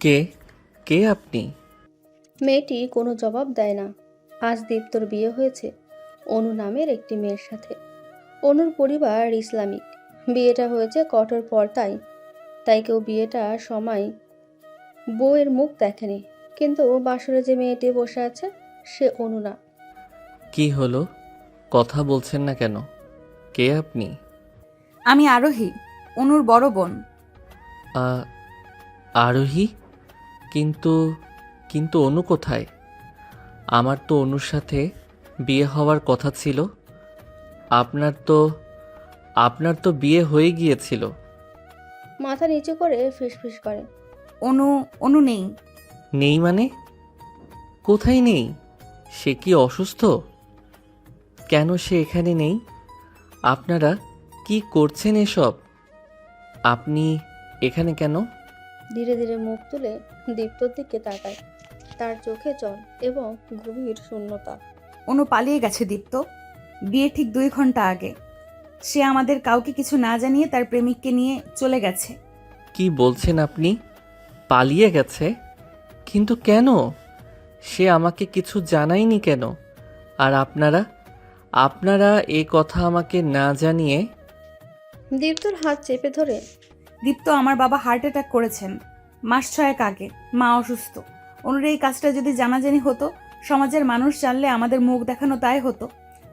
কে কে আপনি? মেয়েটি কোনো জবাব দেয় না। আজ দীপ্তর বিয়ে হয়েছে অনু নামের একটি মেয়ের সাথে। অনুর পরিবার ইসলামিক। বিয়েটা হয়েছে কঠোর পর্দায়, তাই কেউ বিয়েটার সময় বউয়ের মুখ দেখেনি। কিন্তু বাসরে যে মেয়েটি বসে আছে সে অনু না। কি হলো? কথা বলছেন না কেন? কে আপনি? আমি আরোহী, অনুর বড় বোন। আ আরোহী? কিন্তু কিন্তু অনু কোথায়? আমার তো অনুর সাথে বিয়ে হওয়ার কথা ছিল। আপনার তো আপনার তো বিয়ে হয়ে গিয়েছিল। মাথা নিচু করে ফিসফিস করে। অনু অনু নেই। নেই মানে? কোথায় নেই? সে কি অসুস্থ? কেন সে এখানে নেই? আপনারা কি করছেন এসব? আপনি এখানে কেন? ধীরে ধীরে মুখ তুলে দীপ্তর দিকে তাকায়। তার চোখে জল এবং গভীর শূন্যতা। অনু পালিয়ে গেছে দীপ্ত, বিয়ে ঠিক 2 ঘন্টা আগে। সে আমাদের কাউকে কিছু না জানিয়ে তার প্রেমিককে নিয়ে চলে গেছে। কি বলছেন আপনি? পালিয়ে গেছে? কিন্তু কেন? সে আমাকে কিছু জানায়নি কেন? আর আপনারা আপনারা এ কথা আমাকে না জানিয়ে? দীপ্তর হাত চেপে ধরে। দীপ্ত, আমার বাবা হার্ট অ্যাটাক করেছেন মাস 6 আগে। মা অসুস্থ। অনুর এই কাজটা যদি জানাজানি হতো, সমাজের মানুষ জানলে আমাদের মুখ দেখানো তাই হতো।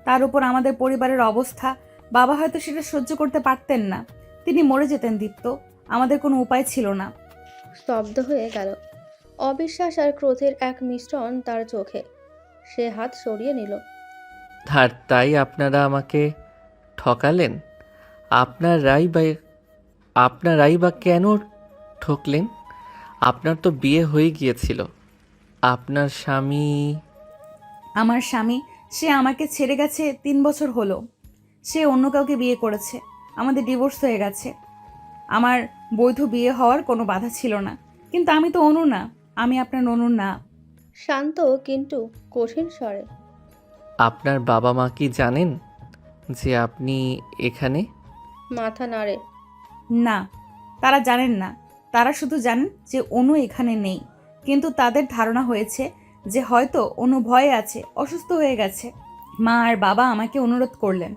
তার উপর আমাদের পরিবারের অবস্থা, বাবা হয়তো সেটা সহ্য করতে পারতেন না। তিনি মরে যেতেন দীপ্ত, আমাদের কোনো উপায় ছিল না। স্তব্ধ হয়ে গেল। অবিশ্বাস আর ক্রোধের এক মিশ্রণ তার চোখে। সে হাত সরিয়ে নিল। আর তাই আপনারা আমাকে ঠকালেন? আপনারাই বা আপনারাই বা কেন ঠকলেন? আপনার তো বিয়ে হয়ে গিয়েছিল। আপনার স্বামী? আমার স্বামী, সে আমাকে ছেড়ে গেছে 3 বছর হলো। সে অন্য কাউকে বিয়ে করেছে। আমাদের ডিভোর্স হয়ে গেছে। আমার বৈধ বিয়ে হওয়ার কোনো বাধা ছিল না। কিন্তু আমি তো অনু না, আমি আপনার অনু না। শান্ত কিন্তু কঠিন স্বরে। আপনার বাবা মা কি জানেন যে আপনি এখানে? মাথা নাড়ে। না, তারা জানেন না। তারা শুধু জানেন যে অনু এখানে নেই। কিন্তু তাদের ধারণা হয়েছে যে হয়তো অনু ভয়ে আছে, অসুস্থ হয়ে গেছে। মা আর বাবা আমাকে অনুরোধ করলেন,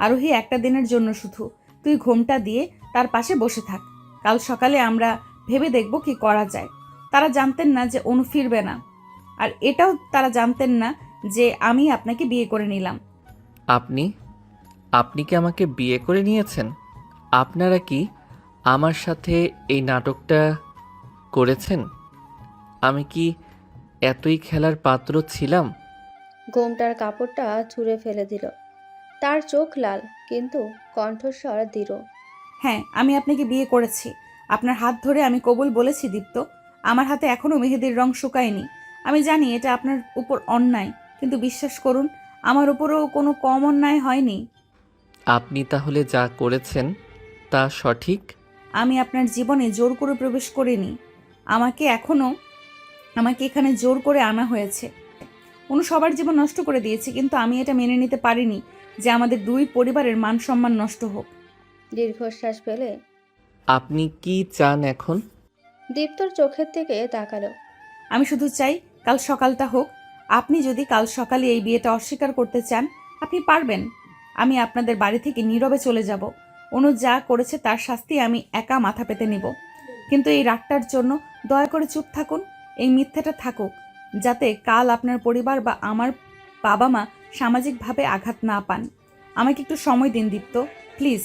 আরোহী, একটা দিনের জন্য শুধু তুই ঘোমটা দিয়ে তার পাশে বসে থাক। কাল সকালে আমরা ভেবে দেখব কি করা যায়। তারা জানতেন না যে অনু ফিরবে না। আর এটাও তারা জানতেন না যে আমি আপনাকে বিয়ে করে নিলাম। আপনি আপনি কি আমাকে বিয়ে করে নিয়েছেন? আপনারা কি আমার সাথে এই নাটকটা করেছেন? আমি কি এতই খেলার পাত্র ছিলাম? ঘোমটার কাপড়টা ছুঁড়ে ফেলে দিল। তার চোখ লাল কিন্তু কণ্ঠস্বর দৃঢ়। হ্যাঁ, আমি আপনাকে বিয়ে করেছি। আপনার হাত ধরে আমি কবুল বলেছি দীপ্ত। আমার হাতে এখনো মেহেদির রং শুকায়নি। আমি জানি এটা আপনার উপর অন্যায়, কিন্তু বিশ্বাস করুন, আমার উপরও কোনো কম অন্যায় হয়নি। আপনি তাহলে যা করেছেন তা সঠিক? আমি আপনার জীবনে জোর করে প্রবেশ করিনি। আমাকে এখানে জোর করে আনা হয়েছে। অনু সবার জীবন নষ্ট করে দিয়েছে, কিন্তু আমি এটা মেনে নিতে পারিনি যে আমাদের 2 পরিবারের মান সম্মান নষ্ট হোক। দীর্ঘশ্বাস ফেলে আপনি কি চান এখন? দীপ্তর চোখের দিকে তাকালো। আমি শুধু চাই কাল সকালটা হোক। আপনি যদি কাল সকালে এই বিয়েটা অস্বীকার করতে চান, আপনি পারবেন। আমি আপনাদের বাড়ি থেকে নীরবে চলে যাব। অনু যা করেছে তার শাস্তি আমি একা মাথা পেতে নিব। কিন্তু এই রাগটার জন্য দয়া করে চুপ থাকুন। এই মিথ্যাটা থাকুক, যাতে কাল আপনার পরিবার বা আমার বাবা মা সামাজিকভাবে আঘাত না পান। আমাকে একটু সময় দিন দীপ্ত, প্লিজ।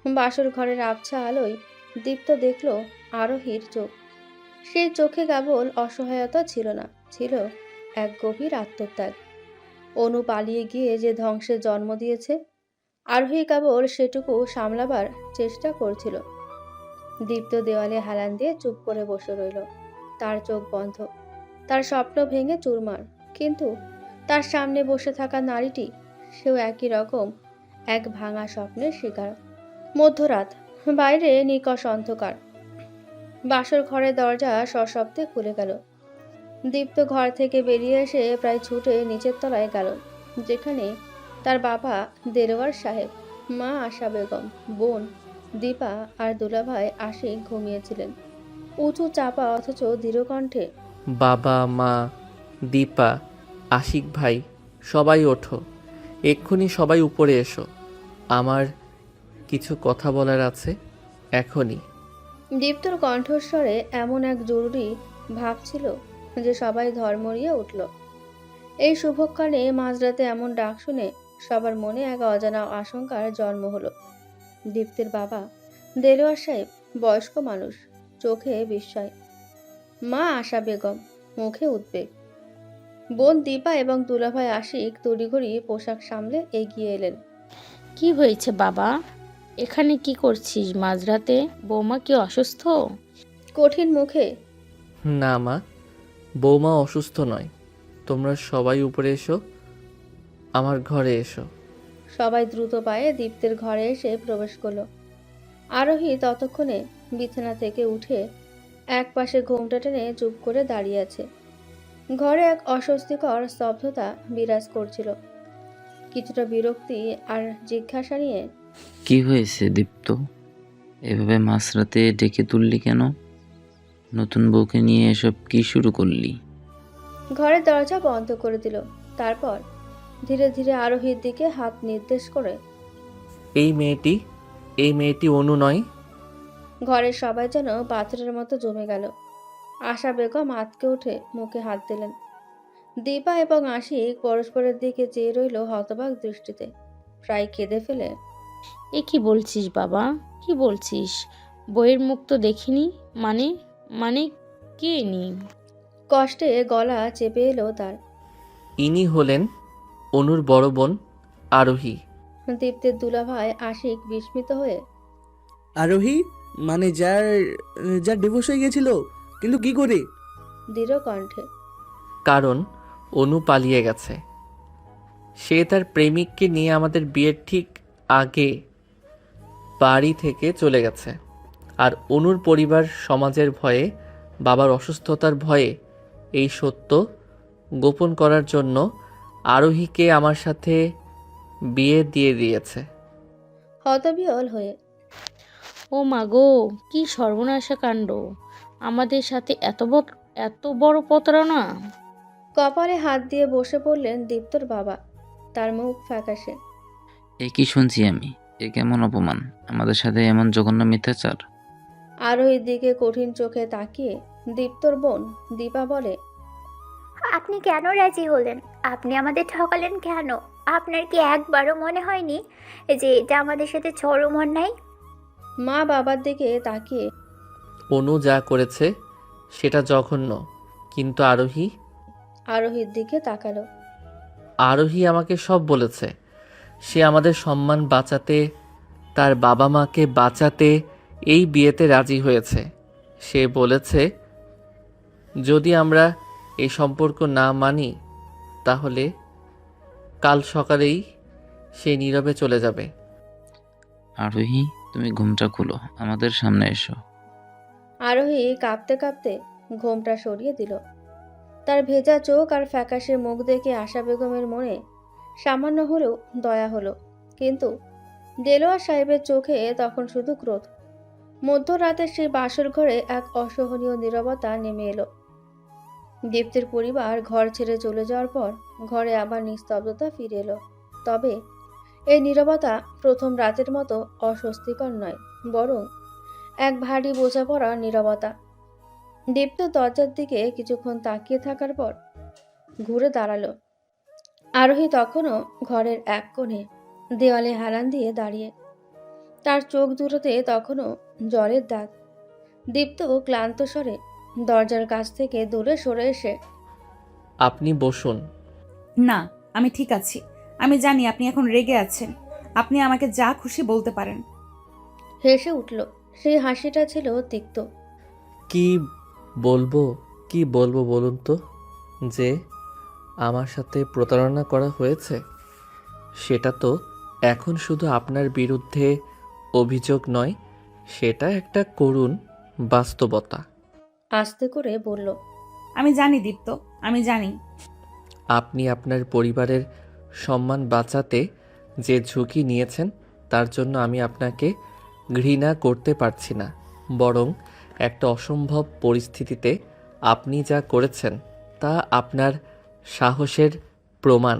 বাসর ঘরের আবছা আলোয় দীপ্ত দেখল আরোহীর চোখ। সেই চোখে কেবল অসহায়তা ছিল না, ছিল এক গভীর আত্মত্যাগ। অনু পালিয়ে গিয়ে যে ধ্বংসের জন্ম দিয়েছে, আরোহী কেবল সেটুকু সামলাবার চেষ্টা করছিল। দীপ্ত দেওয়ালে হেলান দিয়ে চুপ করে বসে রইল। তার চোখ বন্ধ, তার স্বপ্ন ভেঙে চুরমার। কিন্তু তার সামনে বসে থাকা নারীটি, সেও একই রকম এক ভাঙা স্বপ্নের শিকার। মধ্যরাত, বাইরে নিকষ অন্ধকার। বাসর ঘরের দরজা সশব্দে খুলে গেল। দীপ্ত ঘর থেকে বেরিয়ে এসে প্রায় ছুটে নিচের তলায় গেল, যেখানে তার বাবা দেলোয়ার সাহেব, মা আশা বেগম, বোন দীপা আর দুলাভাই আশিক ঘুমিয়েছিলেন উঁচু চাপা অথচ দৃঢ় কণ্ঠে। বাবা, মা, দীপা, আশিক ভাই, সবাই ওঠো। এক্ষুনি সবাই উপরে এসো। আমার কিছু কথা বলার আছে এখনই। দীপ্তর কণ্ঠস্বরে এমন এক জরুরি ভাব ছিল যে সবাই ধর্মড়িয়ে উঠল। এই শুভক্ষণে মাঝরাতে এমন ডাক শুনে সবার মনে এক অজানা আশঙ্কার জন্ম হলো। দীপ্তির বাবা দেলোয়ার সাহেব বয়স্ক মানুষ, চোখে বিস্ময়। মা আশা বেগম, মুখে উদ্বেগ। বোন দীপা এবং দুলাভাই আশিক তড়িঘড়ি পোশাক সামলে এগিয়ে এলেন। কি হয়েছে বাবা? এখানে কি করছিস মাঝরাতে? বৌমা কি অসুস্থ? কঠিন মুখে। না মা, বৌমা অসুস্থ নয়। তোমরা সবাই উপরে এসো, আমার ঘরে এসো। সবাই দ্রুত পায়ে দীপ্তের ঘরে এসে প্রবেশ করলো। আরোহী ততক্ষণে বিছানা থেকে উঠে একপাশে ঘোমটা টেনে চুপ করে দাঁড়িয়ে আছে। ঘরে এক অস্বস্তিকর স্তব্ধতা বিরাজ করছিল, কিছুটা বিরক্তি আর জিজ্ঞাসা নিয়ে। কি হয়েছে দীপ্ত? এভাবে মাঝরাতে ডেকে তুললি কেন? নতুন বউকে নিয়ে এসব কি শুরু করলি? ঘরের দরজা বন্ধ করে দিল। তারপর ধীরে ধীরে আরোহীর দিকে হাত নির্দেশ করে। এই মেয়েটি অনু নয়? ঘরের সবাই যেন পাথরের মতো জমে গেল। আশা বেগম আঁতকে উঠে মুখে হাত দিলেন। দীপা এবং আশিক পরস্পরের দিকে চেয়ে রইল হতবাক দৃষ্টিতে, প্রায় কেঁদে ফেলে। এ কি বলছিস বাবা? কি বলছিস? বইয়ের মুখ তো দেখিনি। মানে মানে কে নি? কষ্টে গলা চেপে এলো তার। ইনি হলেন অনুর বড় বোন আরোহী। দীপ্তের দুলাভাই আশিক বিস্মিত হয়ে। আরোহী? মানে যার যার ডিভোর্স হয়ে গেছিল, কিন্তু কি করে? দৃঢ় কণ্ঠে। কারণ অনু পালিয়ে গেছে। সে তার প্রেমিককে নিয়ে আমাদের বিয়ের ঠিক আগে বাড়ি থেকে চলে গেছে। আর অনুর পরিবার সমাজের ভয়ে, বাবার অসুস্থতার ভয়ে এই সত্য গোপন করার জন্য আরোহীকে আমার সাথে বিয়ে দিয়ে দিয়েছে। হতবিহল হয়ে। ও মা গো, কি সর্বনাশা কাণ্ড! আমাদের সাথে এত বড় প্রতারণা! কপালে হাত দিয়ে বসে পড়লেন দীপ্তর বাবা। তার মুখ ফ্যাকাশে। এ কি শুনছি আমি? এ কেমন অপমান! আমাদের সাথে এমন জঘন্য মিথ্যাচার! আরোহীর দিকে কঠিন চোখে তাকিয়ে দীপ্তর বোন দীপা বলে। আপনি কেন রাজি হলেন? আপনি আমাদের ঠকালেন কেন? আপনার কি একবারও মনে হয়নি যে এটা আমাদের সাথে চরম অন্যায়? মা বাবার দিকে তাকিয়ে। অনু যা করেছে সেটা জঘন্য, কিন্তু আরোহীর দিকে তাকালো। আরোহী আমাকে সব বলেছে। সে আমাদের সম্মান বাঁচাতে, তার বাবা মাকে বাঁচাতে এই বিয়েতে রাজি হয়েছে। সে বলেছে যদি আমরা এই সম্পর্ক না মানি তাহলে কাল সকালেই সে নীরবে চলে যাবে। আরোহী, তুমি ঘুমটা খুলো, আমাদের সামনে এসো। আরোহী কাঁপতে কাঁপতে ঘোমটা সরিয়ে দিল। তার ভেজা চোখ আর ফ্যাকাশে মুখ দেখে আশা বেগমের মনে সামান্য হলেও দয়া হলো। কিন্তু দেলোয়ার সাহেবের চোখে তখন শুধু ক্রোধ। মধ্যরাতের সেই বাসর ঘরে এক অসহনীয় নীরবতা নেমে এলো। দীপ্তির পরিবার ঘর ছেড়ে চলে যাওয়ার পর ঘরে আবার নিস্তব্ধতা ফিরে এলো। তবে এই নীরবতা প্রথম রাতের মতো অস্বস্তিকর নয়, বরং এক ভারী বোঝাপড়া নীরবতা। দীপ্ত দরজার দিকে কিছুক্ষণ তাকিয়ে থাকার পর ঘুরে দাঁড়ালো। আরোহী তখনও ঘরের এক কোণে দেওয়ালে হেলান দিয়ে দাঁড়িয়ে। তার চোখ দুটোতে তখনও জলের দাগ। দীপ্ত ক্লান্ত স্বরে দরজার কাছ থেকে দূরে সরে এসে। আপনি বসুন। না, আমি ঠিক আছি। আমি জানি আপনি এখন রেগে আছেন। আপনি আমাকে যা খুশি বলতে পারেন। হেসে উঠল। সেই হাসিটা ছিল তিক্ত। কি বলবো বলুন তো? যে আমার সাথে প্রতারণা করা হয়েছে সেটা তো এখন শুধু আপনার বিরুদ্ধে অভিযোগ নয়, সেটা একটা করুণ বাস্তবতা। আস্তে করে বলল। আমি জানি দীপ্ত, আমি জানি। আপনি আপনার পরিবারের সম্মান বাঁচাতে যে ঝুঁকি নিয়েছেন তার জন্য আমি আপনাকে ঘৃণা করতে পারছি না, বরং একটা অসম্ভব পরিস্থিতিতে আপনি যা করেছেন তা আপনার সাহসের প্রমাণ।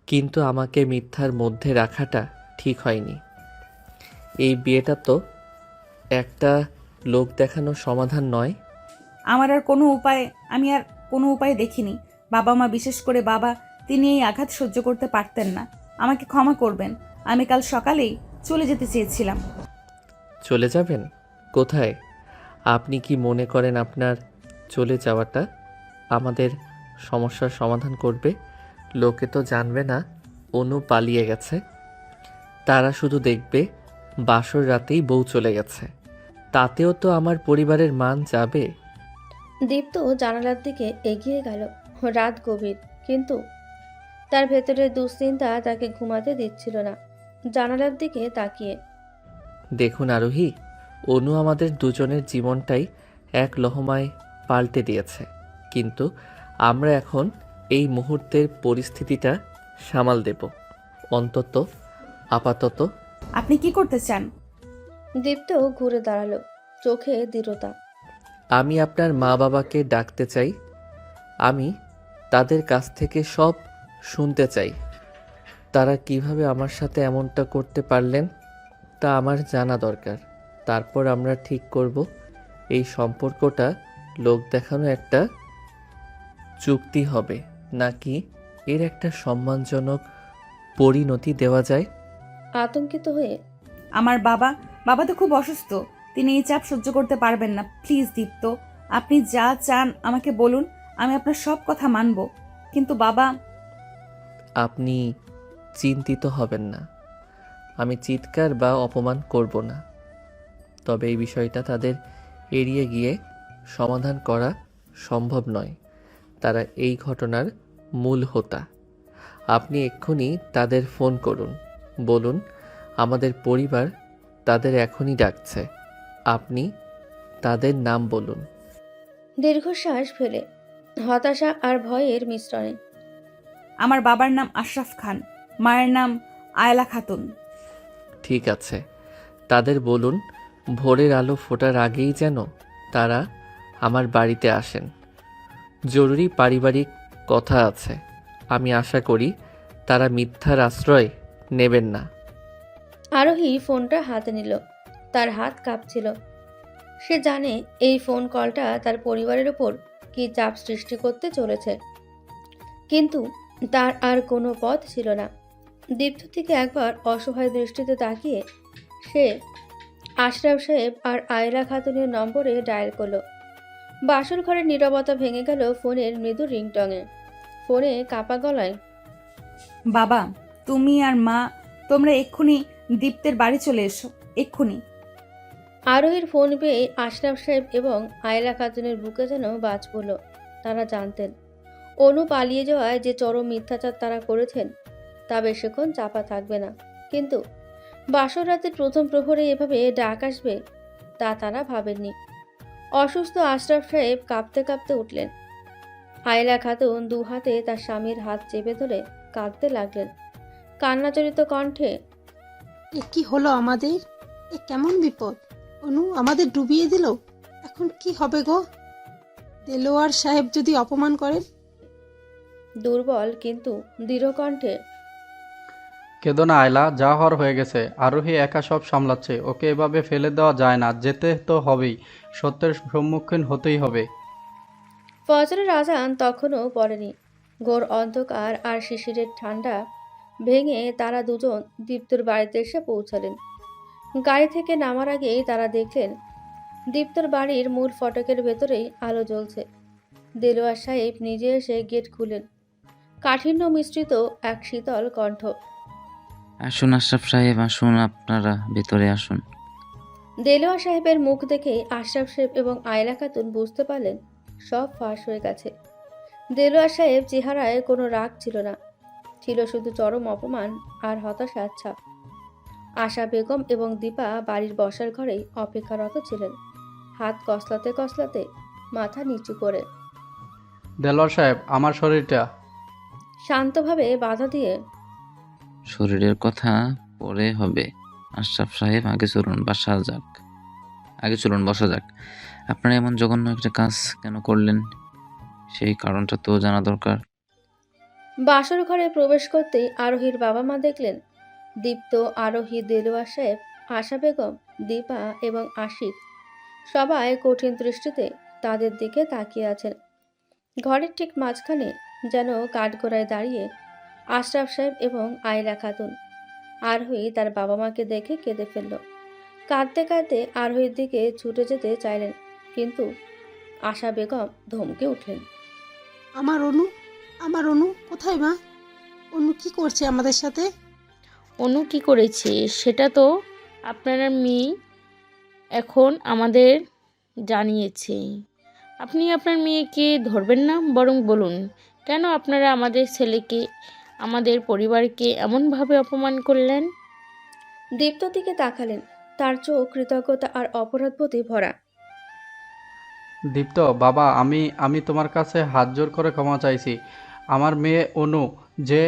কিন্তু আমাকে মিথ্যার মধ্যে রাখাটা ঠিক হয়নি। এই বিয়েটা তো একটা লোক দেখানো সমাধান নয়। আমার আর আমি আর কোনো উপায় দেখিনি। বাবা মা, বিশেষ করে বাবা, তিনি এই আঘাত সহ্য করতে পারতেন না। আমাকে ক্ষমা করবেন। আমি কাল সকালেই চলে যেতে চেয়েছিলাম। চলে যাবেন? কোথায়? আপনি কি মনে করেন আপনার চলে যাওয়াটা আমাদের সমস্যার সমাধান করবে? লোকে তো জানবে না অনু পালিয়ে গেছে, তারা শুধু দেখবে বাসর রাতেই বউ চলে গেছে। তাতেও তো আমার পরিবারের মান যাবে। দীপ্ত জানালার দিকে এগিয়ে গেল। রাত গভীর, কিন্তু তার ভেতরের দুশ্চিন্তা তাকে ঘুমাতে দিচ্ছিল না। জানালার দিকে তাকিয়ে দেখুন আরোহী, অনু আমাদের দুজনের জীবনটাই এক লহমায় পাল্টে দিয়েছে, কিন্তু আমরা এখন এই মুহূর্তের পরিস্থিতিটা সামাল দেব, অন্তত আপাতত। আপনি কি করতে চান? দীপ্ত ঘুরে দাঁড়ালো, চোখে দৃঢ়তা। আমি আপনার মা বাবাকে ডাকতে চাই। আমি তাদের কাছ থেকে সব শুনতে চাই। তারা কিভাবে আমার সাথে এমনটা করতে পারলেন তা আমার জানা দরকার। তারপর আমরা ঠিক করব এই সম্পর্কটা লোক দেখানো একটা চুক্তি হবে, নাকি এর একটা সম্মানজনক পরিণতি দেওয়া যায়। আতঙ্কিত হয়ে আমার বাবা তো খুব অসুস্থ। তিনি এই চাপ সহ্য করতে পারবেন না। প্লিজ দীপ্ত, আপনি যা চান আমাকে বলুন, আমি আপনার সব কথা মানব। কিন্তু বাবা... আপনি চিন্তিত হবেন না, আমি চিৎকার বা অপমান করব না। তবে এই বিষয়টা তাদের এড়িয়ে গিয়ে সমাধান করা সম্ভব নয়। তারা এই ঘটনার মূল হোতা। আপনি এক্ষুনি তাদের ফোন করুন, বলুন আমাদের পরিবার তাদের এখনই ডাকছে। আপনি তাদের নাম বলুন। দীর্ঘশ্বাস ফেলে, হতাশা আর ভয়ের মিশ্রণে। আমার বাবার নাম আশরাফ খান, মায়ের নাম আয়লা খাতুন। ঠিক আছে, তাদের বলুন ভোরের আলো ফোটার আগেই যেন তারা আমার বাড়িতে আসেন। জরুরি পারিবারিক কথা আছে। আমি আশা করি তারা মিথ্যার আশ্রয় নেবেন না। আরোহী ফোনটা হাতে নিল, তার হাত কাঁপছিল। সে জানে এই ফোন কলটা তার পরিবারের উপর কী চাপ সৃষ্টি করতে চলেছে, কিন্তু তার আর কোনো পথ ছিল না। দীপ্ত থেকে একবার অসহায় দৃষ্টিতে তাকিয়ে সে আশরাফ সাহেব আর আয়লা খাতুনের নম্বরে ডায়াল করলো। বাসর ঘরের নীরবতা ভেঙে গেল ফোনের মৃদু রিংটংয়ে। ফোনে কাপা গলায়, বাবা, তুমি আর মা, তোমরা এক্ষুনি দীপ্তের বাড়ি চলে এসো, এক্ষুনি। আরোহীর ফোন পেয়ে আশরাফ সাহেব এবং আয়লা খাতুনের বুকে যেন বাজ পড়ল। তারা জানতেন অনু পালিয়ে যাওয়ায় যে চরম মিথ্যাচার তারা করেছেন তা বেশিক্ষণ চাপা থাকবে না, কিন্তু বাসর রাতের প্রথম প্রহরে এভাবে ডাক আসবে তা তারা ভাবেননি। অসুস্থ আশরাফ সাহেব কাঁপতে কাঁপতে উঠলেন। আয়লা খাতুন দু হাতে তার স্বামীর হাত চেপে ধরে কাঁদতে লাগলেন, কান্নাজড়িত কণ্ঠে। এ কি হলো আমাদের? এ কেমন বিপদ! অনু আমাদের ডুবিয়ে দিল। এখন কি হবে গো? দেলোয়ার সাহেব যদি অপমান করেন? দুর্বল কিন্তু দৃঢ় কণ্ঠে, কেঁদো না আয়লা, যা হওয়ার হয়ে গেছে। আরোহী একা সব সামলাচ্ছে, ওকে এভাবে ফেলে দেওয়া যায় না। যেতে তো হবেই, সত্যের সম্মুখীন হতেই হবে। ফজরের আজান তখনও পড়েনি। ঘোর অন্ধকার আর শিশিরের ঠান্ডা ভেঙে তারা দুজন দীপ্তর বাড়িতে এসে পৌঁছালেন। গাড়ি থেকে নামার আগেই তারা দেখলেন দীপ্তর বাড়ির মূল ফটকের ভেতরেই আলো জ্বলছে। দেলোয়ার সাহেব নিজে এসে গেট খুলেন, কাঠিন্য মিশ্রিত এক শীতল কণ্ঠ। আসুন আশরাফ সাহেব, আসুন, আপনারা ভেতরে আসুন। দেলোয়ার সাহেবের মুখ দেখে আশরাফ সাহেব এবং আয়লা খাতুন বুঝতে পারলেন সব ফাঁস হয়ে গেছে। দেলোয়ার সাহেব চেহারায় কোনো রাগ ছিল না, ছিল শুধু চরম অপমান আর হতাশার ছাপ। আশা বেগম এবং দীপা বাড়ির বসার ঘরেই অপেক্ষারত ছিলেন, হাত কসলাতে কসলাতে মাথা নিচু করে। দেলোয়ার সাহেব, আমার শরীরটা। শান্তভাবে বাধা দিয়ে, শরীরের কথা পরে হবে, আশরাফ সাহেব, আগে চলুন বসা যাক। আপনারা এমন জঘন্য একটা কাজ কেন করলেন, সেই কারণটা তো জানা দরকার। বাসর ঘরে প্রবেশ করতেই আরোহীর বাবা মা দেখলেন দীপ্ত, আরোহী, দেলোয়ার সাহেব, আশা বেগম, দীপা এবং আশিক সবাই কঠিন দৃষ্টিতে তাদের দিকে তাকিয়ে আছেন। ঘরের ঠিক মাঝখানে যেন কাঠগড়ায় দাঁড়িয়ে আশরাফ সাহেব এবং আয়লা খাতুন। আরোহী তার বাবা মাকে দেখে কেঁদে ফেলল। কাঁদতে কাঁদতে আরোহীর দিকে ছুটে যেতে চাইলেন, কিন্তু আশা বেগম ধমকে উঠলেন। আমার অনু কোথায় মা? অনু কি করছে আমাদের সাথে? অনু কি করেছে সেটা তো আপনারা মেয়ে এখন আমাদের জানিয়েছে। আপনি আপনার মেয়েকে ধরবেন না, বরং বলুন কেন আপনারা আমাদের ছেলেকে, আমাদের পরিবারকে এমনভাবে অপমান করলেন? দীপ্তর দিকে তাকালেন, তার চোখ কৃতজ্ঞতা আর অপরাধবোধে ভরা। দীপ্ত, বাবা, আমি তোমার কাছে হাত জোর করে ক্ষমা চাইছি। আমার মেয়ে অনু যে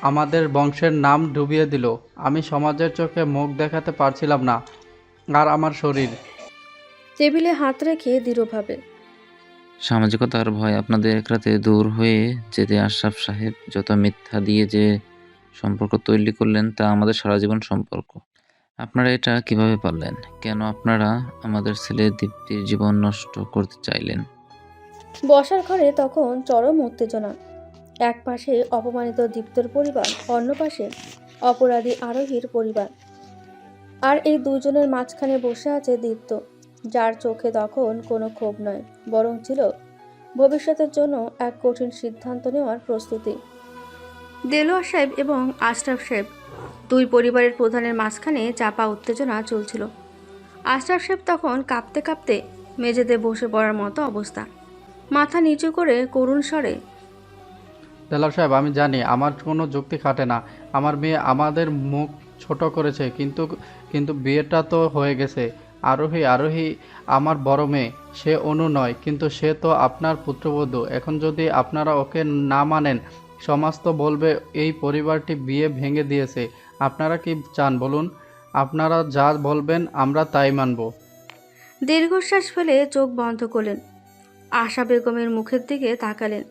আমাদের বংশের নাম ডুবিয়ে দিল, আমি সমাজের চোখে মুখ দেখাতে পারছিলাম না, আর আমার শরীর। টেবিলে হাত রেখে দৃঢ়ভাবে। সামাজিকতার ভয় আপনাদের এক রাতে দূর হয়ে যেতে আশরাফ সাহেব যত মিথ্যা দিয়ে যে সম্পর্ক তৈরি করলেন, তা আমাদের সারা জীবন সম্পর্ক। আপনারা এটা কিভাবে পারলেন? কেন আপনারা আমাদের ছেলে দীপ্তির জীবন নষ্ট করতে চাইলেন? বসার ঘরে তখন চরম উত্তেজনা। এক পাশে অপমানিত দীপ্তর পরিবার, অন্য পাশে অপরাধী আরোহীর পরিবার। আর এই দুজনের মাঝখানে বসে আছে দীপ্ত, যার চোখে তখন কোনো ক্ষোভ নয়, বরং ছিল ভবিষ্যতের জন্য এক কঠিন সিদ্ধান্ত নেওয়ার প্রস্তুতি। দেলোয়ার সাহেব এবং আশরাফ সাহেব, দুই পরিবারের প্রধানের মাঝখানে চাপা উত্তেজনা চলছিল। আশরাফ সাহেব তখন কাঁপতে কাঁপতে মেঝেতে বসে পড়ার মতো অবস্থা, মাথা নিচু করে করুণ স্বরে। দেলোয়ার সাহেব, আমি জানি আমার কোনো যুক্তি খাটে না। আমার মেয়ে আমাদের মুখ ছোট করেছে, কিন্তু বিয়েটা তো হয়ে গেছে। আরোহী আমার বড় মেয়ে, সে অনু নয়, কিন্তু সে তো আপনার পুত্রবধূ। এখন যদি আপনারা ওকে না মানেন, সমাজ তো বলবে এই পরিবারটি বিয়ে ভেঙে দিয়েছে। আপনারা কি চান বলুন? আপনারা যা বলবেন আমরা তাই মানব। দীর্ঘশ্বাস ফেলে চোখ বন্ধ করলেন। আশা বেগমের মুখের দিকে তাকালেন।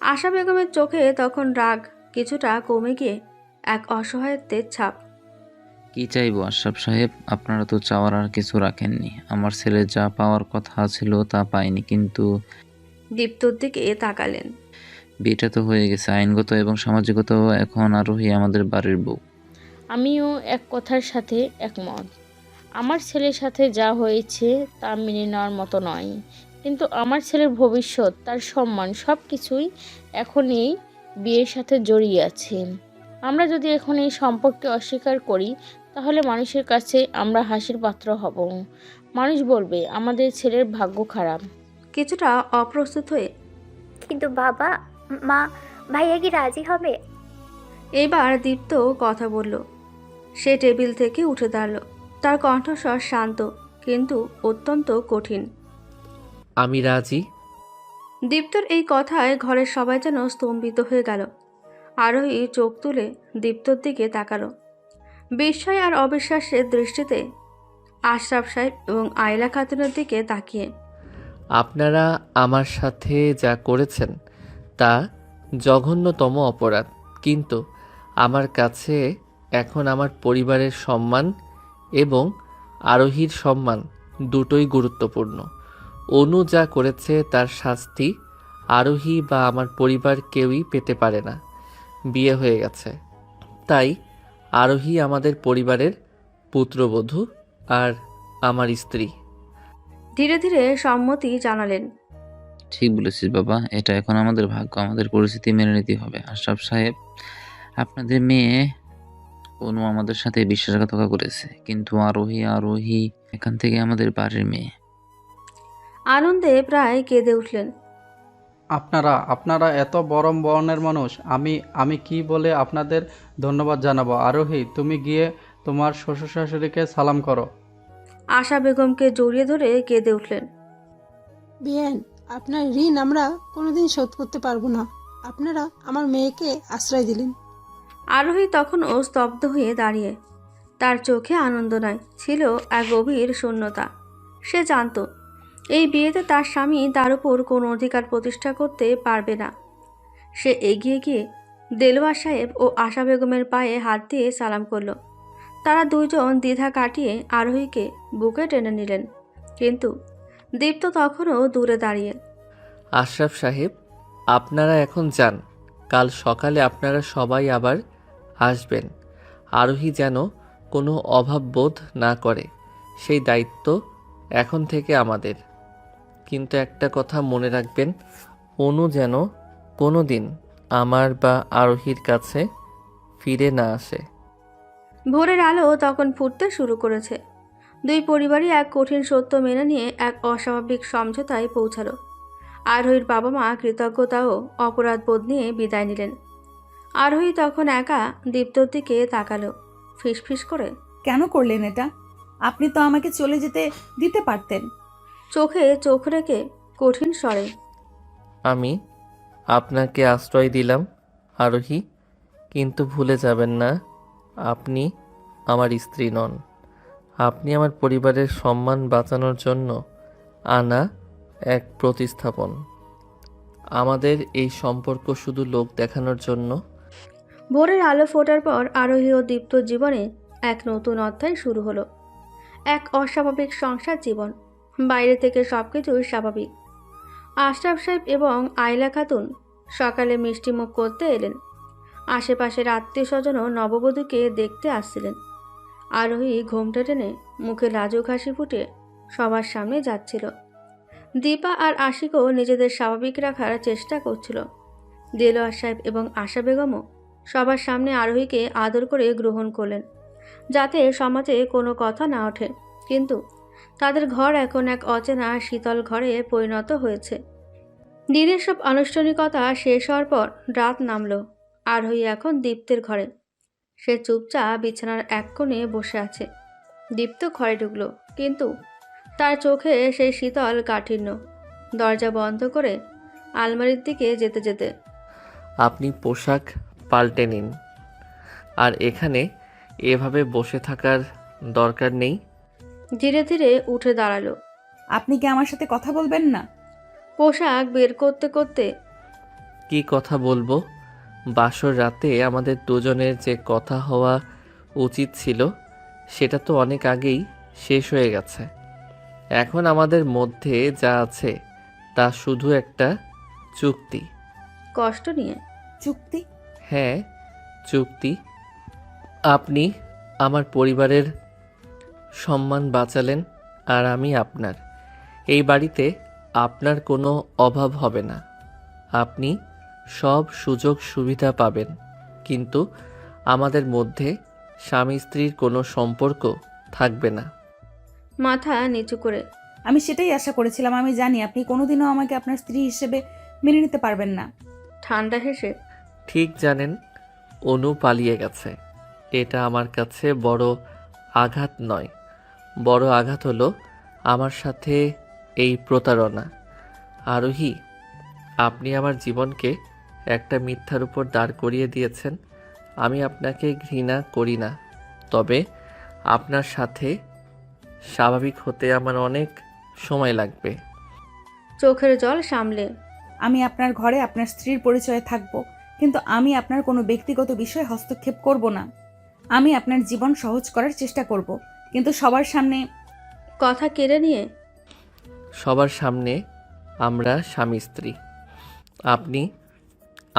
আশা বেগমের চোখে তখন রাগ কিছুটা কমে গিয়ে এক অসহায়ত্বের ছাপ। কি চাইবো আশরাফ সাহেব? আপনারা তো চাওয়ার আর কিছু রাখেননি। আমার ছেলে যা পাওয়ার কথা ছিল তা পায়নি, কিন্তু দীপ্তর দিকে তাকালেন। বিয়েটা তো হয়ে গেছে, আইনগত এবং সামাজিকত এখন আরোহী আমাদের বাড়ির বউ। আমিও এক কথার সাথে একমত। আমার ছেলের সাথে যা হয়েছে তা মেনে নেওয়ার মতো নয়, কিন্তু আমার ছেলের ভবিষ্যৎ, তার সম্মান, সব কিছুই এখন এই বিয়ের সাথে জড়িয়ে আছে। আমরা যদি এখন এই সম্পর্ককে অস্বীকার করি, তাহলে মানুষের কাছে আমরা হাসির পাত্র হব। মানুষ বলবে আমাদের ছেলের ভাগ্য খারাপ। কিছুটা অপ্রস্তুত হয়ে, কিন্তু বাবা, মা, ভাইয়া কি রাজি হবে? এবার দীপ্ত কথা বলল। সে টেবিল থেকে উঠে দাঁড়ালো, তার কণ্ঠস্বর শান্ত কিন্তু অত্যন্ত কঠিন। আমি রাজি। দীপ্তর এই কথায় ঘরের সবাই যেন স্তম্ভিত হয়ে গেল। আরোহী চোখ তুলে দীপ্তর দিকে তাকালো, বিস্ময় আর অবিশ্বাসের দৃষ্টিতে আশরাফ সাহেব এবং আয়লা খাতুনের দিকে তাকিয়ে। আপনারা আমার সাথে যা করেছেন তা জঘন্যতম অপরাধ, কিন্তু আমার কাছে এখন আমার পরিবারের সম্মান এবং আরোহীর সম্মান দুটোই গুরুত্বপূর্ণ। অনু যা করেছে তার শাস্তি আরোহী বা আমার পরিবার কেউই পেতে পারে না। বিয়ে হয়ে গেছে, তাই আরোহী আমাদের পরিবারের পুত্রবধূ আর আমার স্ত্রী। ধীরে ধীরে সম্মতি জানালেন। ঠিক বলেছিস বাবা, এটা এখন আমাদের ভাগ্য, আমাদের পরিস্থিতি মেনে নিতে হবে। আশরাফ সাহেব, আপনাদের মেয়ে অনু আমাদের সাথে বিশ্বাসঘাতকতা করেছে, কিন্তু আরোহী এখান থেকে আমাদের বাড়ির মেয়ে। আনন্দে প্রায় কেঁদে উঠলেন। আপনারা এত বড় বর্ণের মানুষ, আমি কি বলে আপনাদের ধন্যবাদ জানাবো? আরোহী, তুমি গিয়ে তোমার শ্বশুর শাশুড়িকে সালাম করো। আশা বেগমকে জড়িয়ে ধরে কেঁদে উঠলেন। বিয়েন, আপনার ঋণ আমরা কোনোদিন শোধ করতে পারবো না। আপনারা আমার মেয়েকে আশ্রয় দিলেন। আরোহী তখনও স্তব্ধ হয়ে দাঁড়িয়ে। তার চোখে আনন্দ নয়, ছিল এক গভীর শূন্যতা। সে জানত এই বিয়েতে তার স্বামী তার উপর কোনো অধিকার প্রতিষ্ঠা করতে পারবে না। সে এগিয়ে গিয়ে দেলোয়ার সাহেব ও আশা বেগমের পায়ে হাত দিয়ে সালাম করল। তারা দুইজন দ্বিধা কাটিয়ে আরোহীকে বুকে টেনে নিলেন, কিন্তু দীপ্ত তখনও দূরে দাঁড়িয়ে। আশরাফ সাহেব, আপনারা এখন যান। কাল সকালে আপনারা সবাই আবার আসবেন। আরোহী যেন কোনো অভাব বোধ না করে, সেই দায়িত্ব এখন থেকে আমাদের। কিন্তু একটা কথা মনে রাখবেন, অনু যেন কোনো দিন আমার বা আরোহীর কাছে ফিরে না আসে। ভোরের আলো তখন ফুটতে শুরু করেছে। দুই পরিবারই এক কঠিন সত্য মেনে নিয়ে এক অস্বাভাবিক সমঝোতায় পৌঁছালো। আরোহীর বাবা মা কৃতজ্ঞতা ও অপরাধবোধ নিয়ে বিদায় নিলেন। আরোহী তখন একা দীপ্তর দিকে তাকালো, ফিসফিস করে। কেন করলেন এটা? আপনি তো আমাকে চলে যেতে দিতে পারতেন। চোখে চোখ রেখে কঠিন স্বরে। আমি আপনাকে আশ্রয় দিলাম আরোহী, কিন্তু ভুলে যাবেন না আপনি আমার স্ত্রী নন। আপনি আমার পরিবারের সম্মান বাঁচানোর জন্য আনা এক প্রতিস্থাপন। আমাদের এই সম্পর্ক শুধু লোক দেখানোর জন্য। ভোরের আলো ফোটার পর আরোহী ও দীপ্তর জীবনে এক নতুন অধ্যায় শুরু হলো। এক অস্বাভাবিক সংসার জীবন। বাইরে থেকে সবকিছুই স্বাভাবিক। আশরাফ সাহেব এবং আয়লা খাতুন সকালে মিষ্টিমুখ করতে এলেন। আশেপাশের আত্মীয় স্বজনও নববধূকে দেখতে আসছিলেন। আরোহী ঘোমটা টেনে মুখে লাজুক হাসি ফুটে সবার সামনে যাচ্ছিল। দীপা আর আশিকও নিজেদের স্বাভাবিক রাখার চেষ্টা করছিল। দেলোয়ার সাহেব এবং আশা বেগমও সবার সামনে আরোহীকে আদর করে গ্রহণ করলেন, যাতে সমাজে কোনো কথা না ওঠে। কিন্তু তাদের ঘর এখন এক অচেনা শীতল ঘরে পরিণত হয়েছে। দিনের সব আনুষ্ঠানিকতা শেষ হওয়ার পর রাত নামল। আরোহী এখন দীপ্তের ঘরে। সে চুপচাপ বিছানার এক কোণে বসে আছে। দীপ্ত ঘরে ঢুকলো, কিন্তু তার চোখে সেই শীতল কাঠিন্য। দরজা বন্ধ করে আলমারির দিকে যেতে যেতে। আপনি পোশাক পাল্টে নিন, আর এখানে এভাবে বসে থাকার দরকার নেই। ধীরে ধীরে উঠে দাঁড়ালো। আপনি কি আমার সাথে কথা বলবেন না? পোশাক বের করতে করতে। কি কথা বলবো? বাসর রাতে আমাদের দুজনের যে কথা হওয়া উচিত ছিল সেটা তো অনেক আগেই শেষ হয়ে গেছে। এখন আমাদের মধ্যে যা আছে তা শুধু একটা চুক্তি। কষ্ট নিয়ে। চুক্তি? হ্যাঁ, চুক্তি। আপনি আমার পরিবারের সম্মান বাঁচালেন, আর আমি আপনার। এই বাড়িতে আপনার কোনো অভাব হবে না। আপনি সব সুযোগ সুবিধা পাবেন, কিন্তু আমাদের মধ্যে স্বামী স্ত্রীর কোনো সম্পর্ক থাকবে না। মাথা নিচু করে। আমি সেটাই আশা করেছিলাম। আমি জানি আপনি কোনোদিনও আমাকে আপনার স্ত্রী হিসেবে মেনে নিতে পারবেন না। ঠান্ডা হেসে। ঠিক জানেন, অনু পালিয়ে গেছে। এটা আমার কাছে বড় আঘাত নয়, বড় আঘাত হলো আমার সাথে এই প্রতারণা। আরোহী, আপনি আমার জীবনকে একটা মিথ্যার উপর দাঁড় করিয়ে দিয়েছেন। আমি আপনাকে ঘৃণা করি না, তবে আপনার সাথে স্বাভাবিক হতে আমার অনেক সময় লাগবে। চোখের জল সামলে। আমি আপনার ঘরে আপনার স্ত্রীর পরিচয়ে থাকব, কিন্তু আমি আপনার কোনো ব্যক্তিগত বিষয়ে হস্তক্ষেপ করব না। আমি আপনার জীবন সহজ করার চেষ্টা করব, কিন্তু সবার সামনে। কথা কেড়ে নিয়ে। সবার সামনে আমরা স্বামী স্ত্রী। আপনি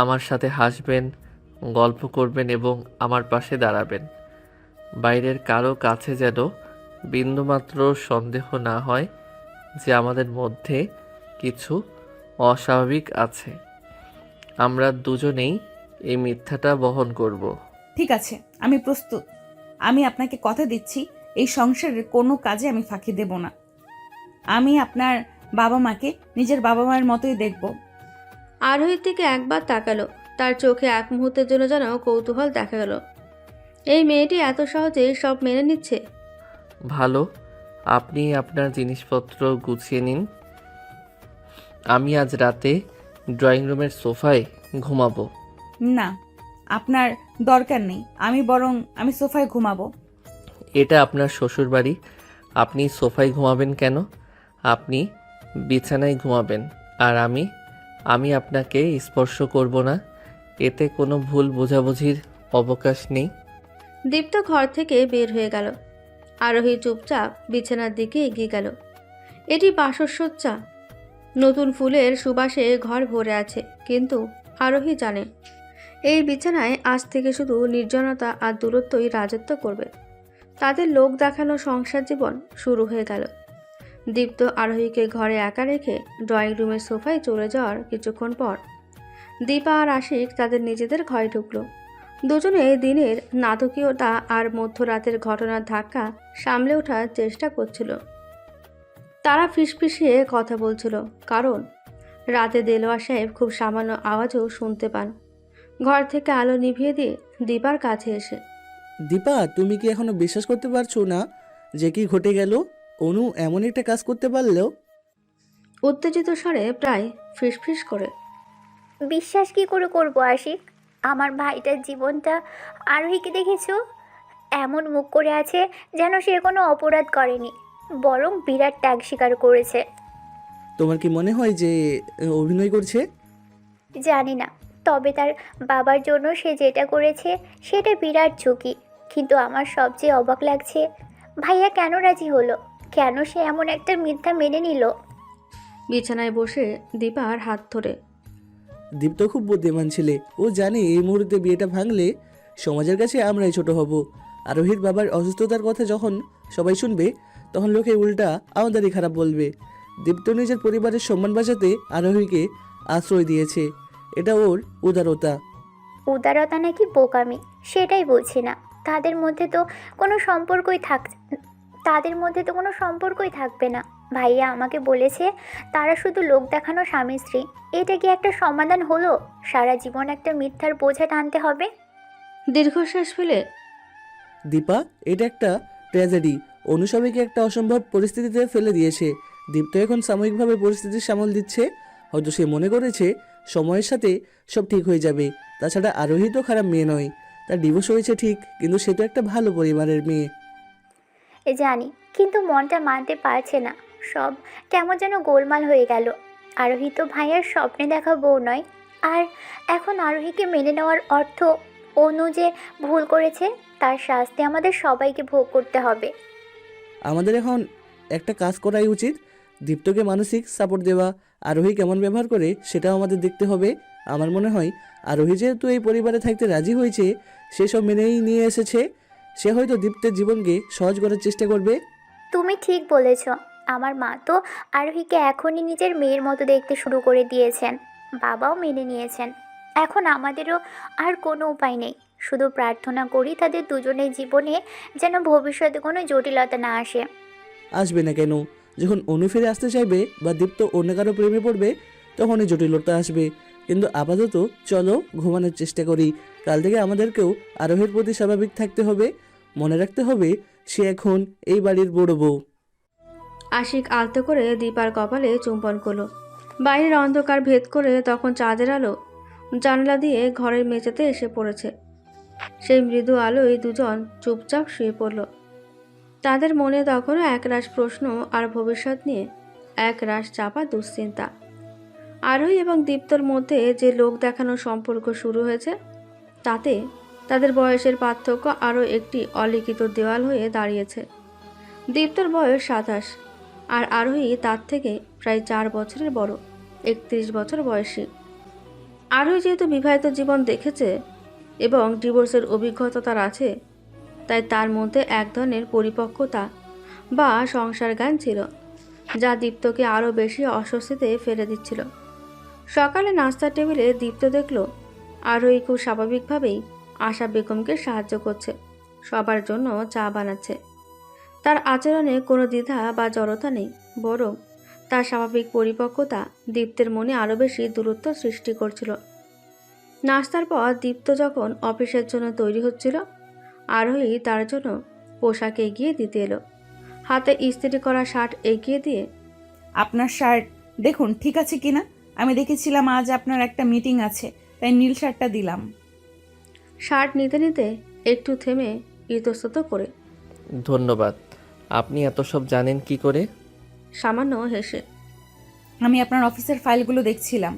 আমার সাথে হাসবেন, গল্প করবেন এবং আমার পাশে দাঁড়াবেন। বাইরের কারো কাছে যেন বিন্দুমাত্র সন্দেহ না হয় যে আমাদের মধ্যে কিছু অস্বাভাবিক আছে। আমরা দুজনেই এই মিথ্যাটা বহন করব। ঠিক আছে, আমি প্রস্তুত। আমি আপনাকে কথা দিচ্ছি, এই সংসারের কোনো কাজে আমি ফাঁকি দেব না। আমি আপনার বাবা মাকে নিজের বাবা মায়ের মতোই দেখব। আরোহীর দিকে একবার তাকালো। তার চোখে এক মুহূর্তের জন্য যেন কৌতূহল দেখা গেল। এই মেয়েটি এত সহজে সব মেনে নিচ্ছে। ভালো, আপনি আপনার জিনিসপত্র গুছিয়ে নিন। আমি আজ রাতে ড্রয়িং রুমের সোফায় ঘুমাবো। না, আপনার দরকার নেই। আমি সোফায় ঘুমাবো। এটা আপনার শ্বশুর বাড়ি। আপনি সোফায় ঘুমাবেন কেন? আপনি বিছানায় ঘুমাবেন। আর আমি আপনাকে স্পর্শ করব না। এতে কোনো ভুল বোঝাবুঝির অবকাশ নেই। দীপ্ত ঘর থেকে বের হয়ে গেল। আরোহী চুপচাপ বিছানার দিকে এগিয়ে গেল। এটি বাসসজ্জা। নতুন ফুলের সুবাসে ঘর ভরে আছে, কিন্তু আরোহী জানে এই বিছানায় আজ থেকে শুধু নির্জনতা আর দূরত্বই রাজত্ব করবে। তাদের লোক দেখানো সংসার জীবন শুরু হয়ে গেল। দীপ্ত আরোহীকে ঘরে একা রেখে ড্রয়িং রুমের সোফায় চলে যাওয়ার কিছুক্ষণ পর দীপা আর আশিক তাদের নিজেদের ঘরে ঢুকলো। দুজনে দিনের নাটকীয়তা আর মধ্যরাতের ঘটনার ধাক্কা সামলে ওঠার চেষ্টা করছিল। তারা ফিসফিসিয়ে কথা বলছিল, কারণ রাতে দেলোয়ার সাহেব খুব সামান্য আওয়াজও শুনতে পান। ঘর থেকে আলো নিভিয়ে দিয়ে দীপার কাছে এসে, দীপা, তুমি কি এখনো বিশ্বাস করতে পারছো না যে কি ঘটে গেল? অনু এমন একটা কাজ করতে পারলেও? উত্তেজিত স্বরে প্রায় ফিসফিস করে, বিশ্বাস কি করে করবো আশিক? আমার ভাইটার জীবনটা আরোহীকে দেখেছো? এমন মুখ করে আছে যেন সে কোনো অপরাধ করেনি, বরং বিরাট ত্যাগ স্বীকার করেছে। তোমার কি মনে হয় যে অভিনয় করছে? জানি না, তবে তার বাবার জন্য সে যেটা করেছে সেটা বিরাট ঝুঁকি। কিন্তু আমার সবচেয়ে অবাক লাগছে, ভাইয়া কেন রাজি হলো? কেন সে এমন একটা মিথ্যা মেনে নিল? বিছানায় বসে দীপার হাত ধরে, দীপ্ত খুব বুদ্ধিমান ছেলে। ও জানে এই মুহূর্তে বিয়েটা ভাঙলে সমাজের কাছে আমরাই ছোট হব। আরোহীর বাবার অসুস্থতার কথা যখন সবাই শুনবে, তখন লোকে উল্টা আমাদেরই খারাপ বলবে। দীপ্ত নিজের পরিবারের সম্মান বাঁচাতে আরোহীকে আশ্রয় দিয়েছে। এটা ওর উদারতা। উদারতা নাকি বোকামি সেটাই বলছি না। তাদের মধ্যে তো কোনো সম্পর্কই থাকবে না। ভাইয়া আমাকে বলেছে তারা শুধু লোক দেখানো স্বামী স্ত্রী। এটা কি একটা সমাধান হলো? সারা জীবন একটা মিথ্যার বোঝা টানতে হবে? দীর্ঘশ্বাস ফেলে, দীপা, এটা একটা ট্র্যাজেডি। অনু সবাইকে একটা অসম্ভব পরিস্থিতিতে ফেলে দিয়েছে। দীপ্ত এখন সাময়িকভাবে পরিস্থিতি সামাল দিচ্ছে। হয়তো সে মনে করেছে সময়ের সাথে সব ঠিক হয়ে যাবে। তাছাড়া আরোহী তো খারাপ মেয়ে নয়। তার ডিভোর্স হয়েছে ঠিক, কিন্তু সে তো একটা ভালো পরিবারের মেয়ে। জানি, কিন্তু মনটা মানতে পারছে না। সব কেমন যেন গোলমাল হয়ে গেল। আরোহী তো ভাইয়ার স্বপ্নে দেখা বউ নয়। আর এখন আরোহীকে মেনে নেওয়ার অর্থ অনু যে ভুল করেছে তার শাস্তি আমাদের সবাইকে ভোগ করতে হবে। আমাদের এখন একটা কাজ করাই উচিত। দীপ্তকে মানসিক সাপোর্ট দেওয়া। আরোহী কেমন ব্যবহার করে সেটাও আমাদের দেখতে হবে। আমার মনে হয় আরোহী যেহেতু এই পরিবারে থাকতে রাজি হয়েছে, সেসব মেনেই নিয়ে এসেছে। সে হয়তো দীপ্তের জীবনকে সহজ করার চেষ্টা করবে। তুমি ঠিক বলেছ। আমার মা তো আরোহীকে এখনই নিজের মেয়ের মতো দেখতে শুরু করে দিয়েছেন। বাবাও মেনে নিয়েছেন। এখন আমাদেরও আর কোনো উপায় নেই। শুধু প্রার্থনা করি তাদের দুজনের জীবনে যেন ভবিষ্যতে কোনো জটিলতা না আসে। আসবে না কেন? যখন অনু ফিরে আসতে চাইবে বা দীপ্ত অন্য কারো প্রেমে পড়বে, তখনই জটিলতা আসবে। কিন্তু আপাতত চলো ঘুমানোর চেষ্টা করি। কাল থেকে আমাদেরকেও আরোহীর প্রতি স্বাভাবিক থাকতে হবে। মনে রাখতে হবে সে এখন এই বাড়ির বড় বউ। আশিক আলতো করে দীপার কপালে চুম্বন করলো। বাইরের অন্ধকার ভেদ করে তখন চাঁদের আলো জানলা দিয়ে ঘরের মেঝেতে এসে পড়েছে। সেই মৃদু আলোয় দুজন চুপচাপ শুয়ে পড়ল। তাদের মনে তখনও একরাশ প্রশ্ন আর ভবিষ্যৎ নিয়ে একরাশ চাপা দুশ্চিন্তা। আরোহী এবং দীপ্তর মধ্যে যে লোক দেখানোর সম্পর্ক শুরু হয়েছে, তাতে তাদের বয়সের পার্থক্য আরও একটি অলিখিত দেওয়াল হয়ে দাঁড়িয়েছে। দীপ্তর বয়স 27 আর আরোহী তার থেকে প্রায় 4 বছরের বড়, 31 বছর বয়সী। আরোহী যেহেতু বিবাহিত জীবন দেখেছে এবং ডিভোর্সের অভিজ্ঞতা তার আছে, তাই তার মধ্যে এক ধরনের পরিপক্কতা বা সংসার জ্ঞান ছিল, যা দীপ্তকে আরও বেশি অস্বস্তিতে ফেলে দিচ্ছিল। সকালে নাস্তার টেবিলে দীপ্ত দেখল আরোহী খুব স্বাভাবিকভাবেই আশা বেগমকে সাহায্য করছে, সবার জন্য চা বানাচ্ছে। তার আচরণে কোনো দ্বিধা বা জড়তা নেই, বরং তার স্বাভাবিক পরিপক্কতা দীপ্তের মনে আরও বেশি দূরত্ব সৃষ্টি করছিল। নাস্তার পর দীপ্ত যখন অফিসের জন্য তৈরি হচ্ছিল, আরোহী তার জন্য পোশাক এগিয়ে দিতে এলো। হাতে ইস্ত্রি করা শার্ট এগিয়ে দিয়ে, আপনার শার্ট দেখুন ঠিক আছে কিনা। আমি দেখেছিলাম আজ আপনার একটা মিটিং আছে, তাই নীল শার্টটা দিলাম। শার্ট নিতে নিতে একটু থেমে ইতস্তত করে, ধন্যবাদ। আপনি এত সব জানেন কি করে? সামান্য হেসে। আমি আপনার অফিসের ফাইলগুলো দেখছিলাম।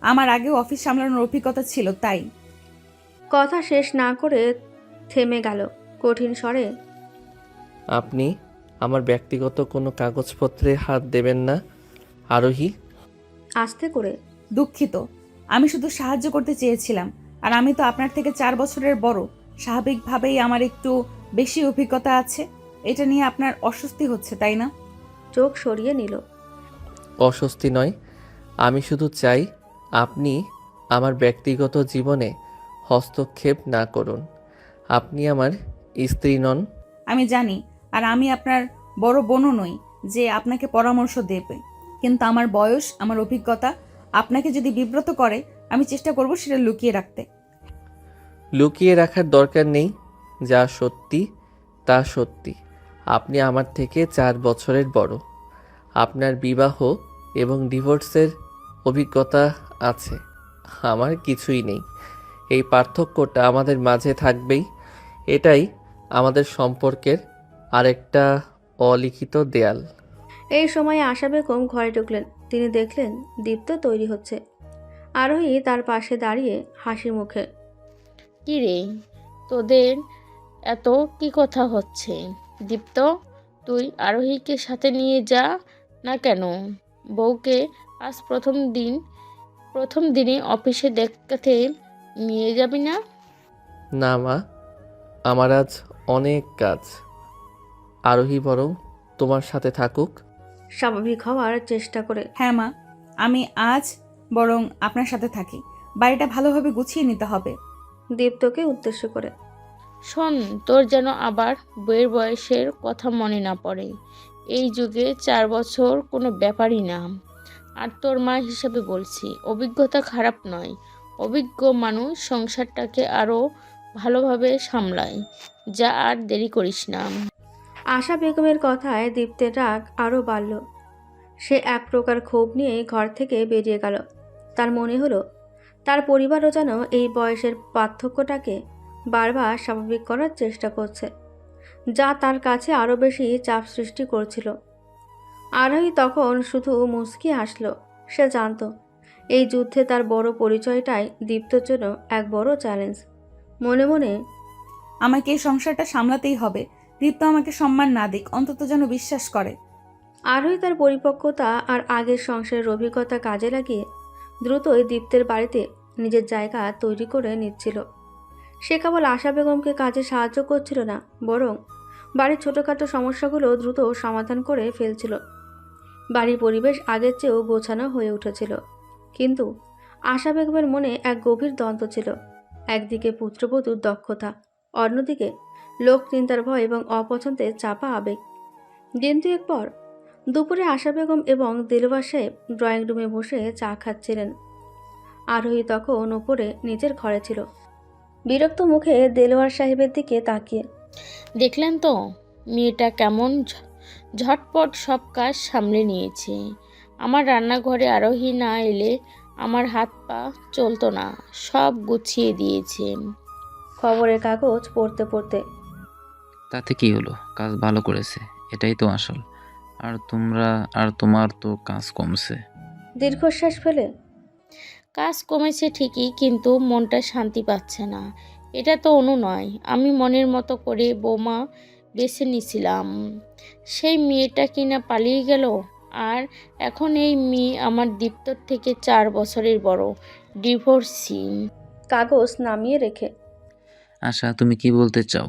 আমার আগেও অফিস সামলানোর অভিজ্ঞতা ছিল, তাই। কথা শেষ না করে থেমে গেল, কঠিন স্বরে। আপনি আমার ব্যক্তিগত কোনো কাগজপত্রে হাত দেবেন না, আরোহী। আস্তে করে। দুঃখিত, আমি শুধু সাহায্য করতে চেয়েছিলাম। আর আমি তো আপনার থেকে 4 বছরের বড়। স্বাভাবিকভাবেই আমার একটু বেশি অভিজ্ঞতা আছে। এটা নিয়ে আপনার অস্বস্তি হচ্ছে, তাই না? চোখ সরিয়ে নিল। অস্বস্তি নয়, আমি শুধু চাই আপনি আমার ব্যক্তিগত জীবনে হস্তক্ষেপ না করুন। আপনি আমার স্ত্রী নন। আমি জানি, আর আমি আপনার বড় বোনও নই যে আপনাকে পরামর্শ দেবে। কিন্তু আমার বয়স, আমার অভিজ্ঞতা আপনাকে যদি বিব্রত করে, আমি চেষ্টা করব সেটা লুকিয়ে রাখতে। লুকিয়ে রাখার দরকার নেই। যা সত্যি তা সত্যি। আপনি আমার থেকে 4 বছরের বড়। আপনার বিবাহ এবং ডিভোর্সের অভিজ্ঞতা আছে, আমার কিছুই নেই। এই পার্থক্যটা আমাদের মাঝে থাকবেই। এটাই আমাদের সম্পর্কের আরেকটা অলিখিত দেয়াল। এই সময়ে আশা বেগম ঘরে ঢুকলেন। তিনি দেখলেন দীপ্ত তৈরি হচ্ছে। আরোহী তার পাশে দাঁড়িয়ে হাসি মুখে। কি রে, তোদের এত কি কথা হচ্ছে? দীপ্ত, তুই আরোহীকে সাথে নিয়ে যা না কেন? বউকে আজ প্রথম দিনে অফিসে দেখতে নিয়ে যাবি না? না মা, আমার আজ অনেক কাজ। আরোহী বরং তোমার সাথে থাকুক। স্বাভাবিক হওয়ার চেষ্টা করে। হ্যাঁ মা, আমি আজ বরং আপনার সাথে থাকি। বাড়িটা ভালোভাবে গুছিয়ে নিতে হবে। দীপ্তকে উদ্দেশ্য করে। শোন, তোর যেন আবার বইয়ের বয়সের কথা মনে না পড়ে। এই যুগে 4 বছর কোনো ব্যাপারই না। আর তোর মা হিসাবে বলছি, অভিজ্ঞতা খারাপ নয়। অভিজ্ঞ মানুষ সংসারটাকে আরও ভালোভাবে সামলায়। যা, আর দেরি করিস না। আশা বেগমের কথায় দীপ্তের রাগ আরও বাড়ল। সে এক প্রকার ক্ষোভ নিয়ে ঘর থেকে বেরিয়ে গেল। তার মনে হলো তার পরিবারও যেন এই বয়সের পার্থক্যটাকে বারবার স্বাভাবিক করার চেষ্টা করছে, যা তার কাছে আরও বেশি চাপ সৃষ্টি করছিল। আরোহী তখন শুধু মুচকি হাসল। সে জানত এই যুদ্ধে তার বড় পরিচয়টাই দীপ্তর জন্য এক বড় চ্যালেঞ্জ। মনে মনে আমাকে এই সংসারটা সামলাতেই হবে। দীপ্ত আমাকে সম্মান না দিক, অন্তত যেন বিশ্বাস করে। আরোহী তার পরিপক্কতা আর আগের সংসারের অভিজ্ঞতা কাজে লাগিয়ে দ্রুতই দীপ্তের বাড়িতে নিজের জায়গা তৈরি করে নিচ্ছিল। সে কেবল আশা বেগমকে কাজে সাহায্য করছিল না, বরং বাড়ির ছোটোখাটো সমস্যাগুলো দ্রুত সমাধান করে ফেলছিল। বাড়ির পরিবেশ আগের চেয়েও গোছানো হয়ে উঠেছিল। কিন্তু আশা বেগমের মনে এক গভীর দ্বন্দ্ব ছিল। একদিকে পুত্রবধূর দক্ষতা, অন্যদিকে লোক চিন্তার ভয় এবং অপছন্দের চাপা আবেগ। দিন দুয়েক পর দুপুরে আশা বেগম এবং দিলওয়ার সাহেব ড্রয়িং রুমে বসে চা খাচ্ছিলেন। আরোহী তখন ওপরে নিজের ঘরে ছিল, বিরক্ত মুখে দেলোয়ার সাহেবের দিকে তাকিয়ে। দেখলেন তো মেয়েটা কেমন ঝটপট সব কাজ সামলে নিয়েছে। আমার রান্নাঘরে আরোহী না এলে আমার হাত পা চলতো না, সব গুছিয়ে দিয়েছে। খবরের কাগজ পড়তে পড়তে। তাতে কি হলো, কাজ ভালো করেছে, এটাই তো আসল। আর তোমার তো কাজ কমছে। দীর্ঘশ্বাস ফেলে। কাজ কমেছে ঠিকই, কিন্তু মনটা শান্তি পাচ্ছে না। এটা তো অনু নয়, আমি মনের মতো করে বৌমা বেছে নিছিলাম। সেই মেয়েটা কিনা পালিয়ে গেল। আর এখন এই মেয়ে আমার দীপ্তর থেকে 4 বছরের বড়, ডিভোর্সি। কাগজ নামিয়ে রেখে। আশা, তুমি কি বলতে চাও?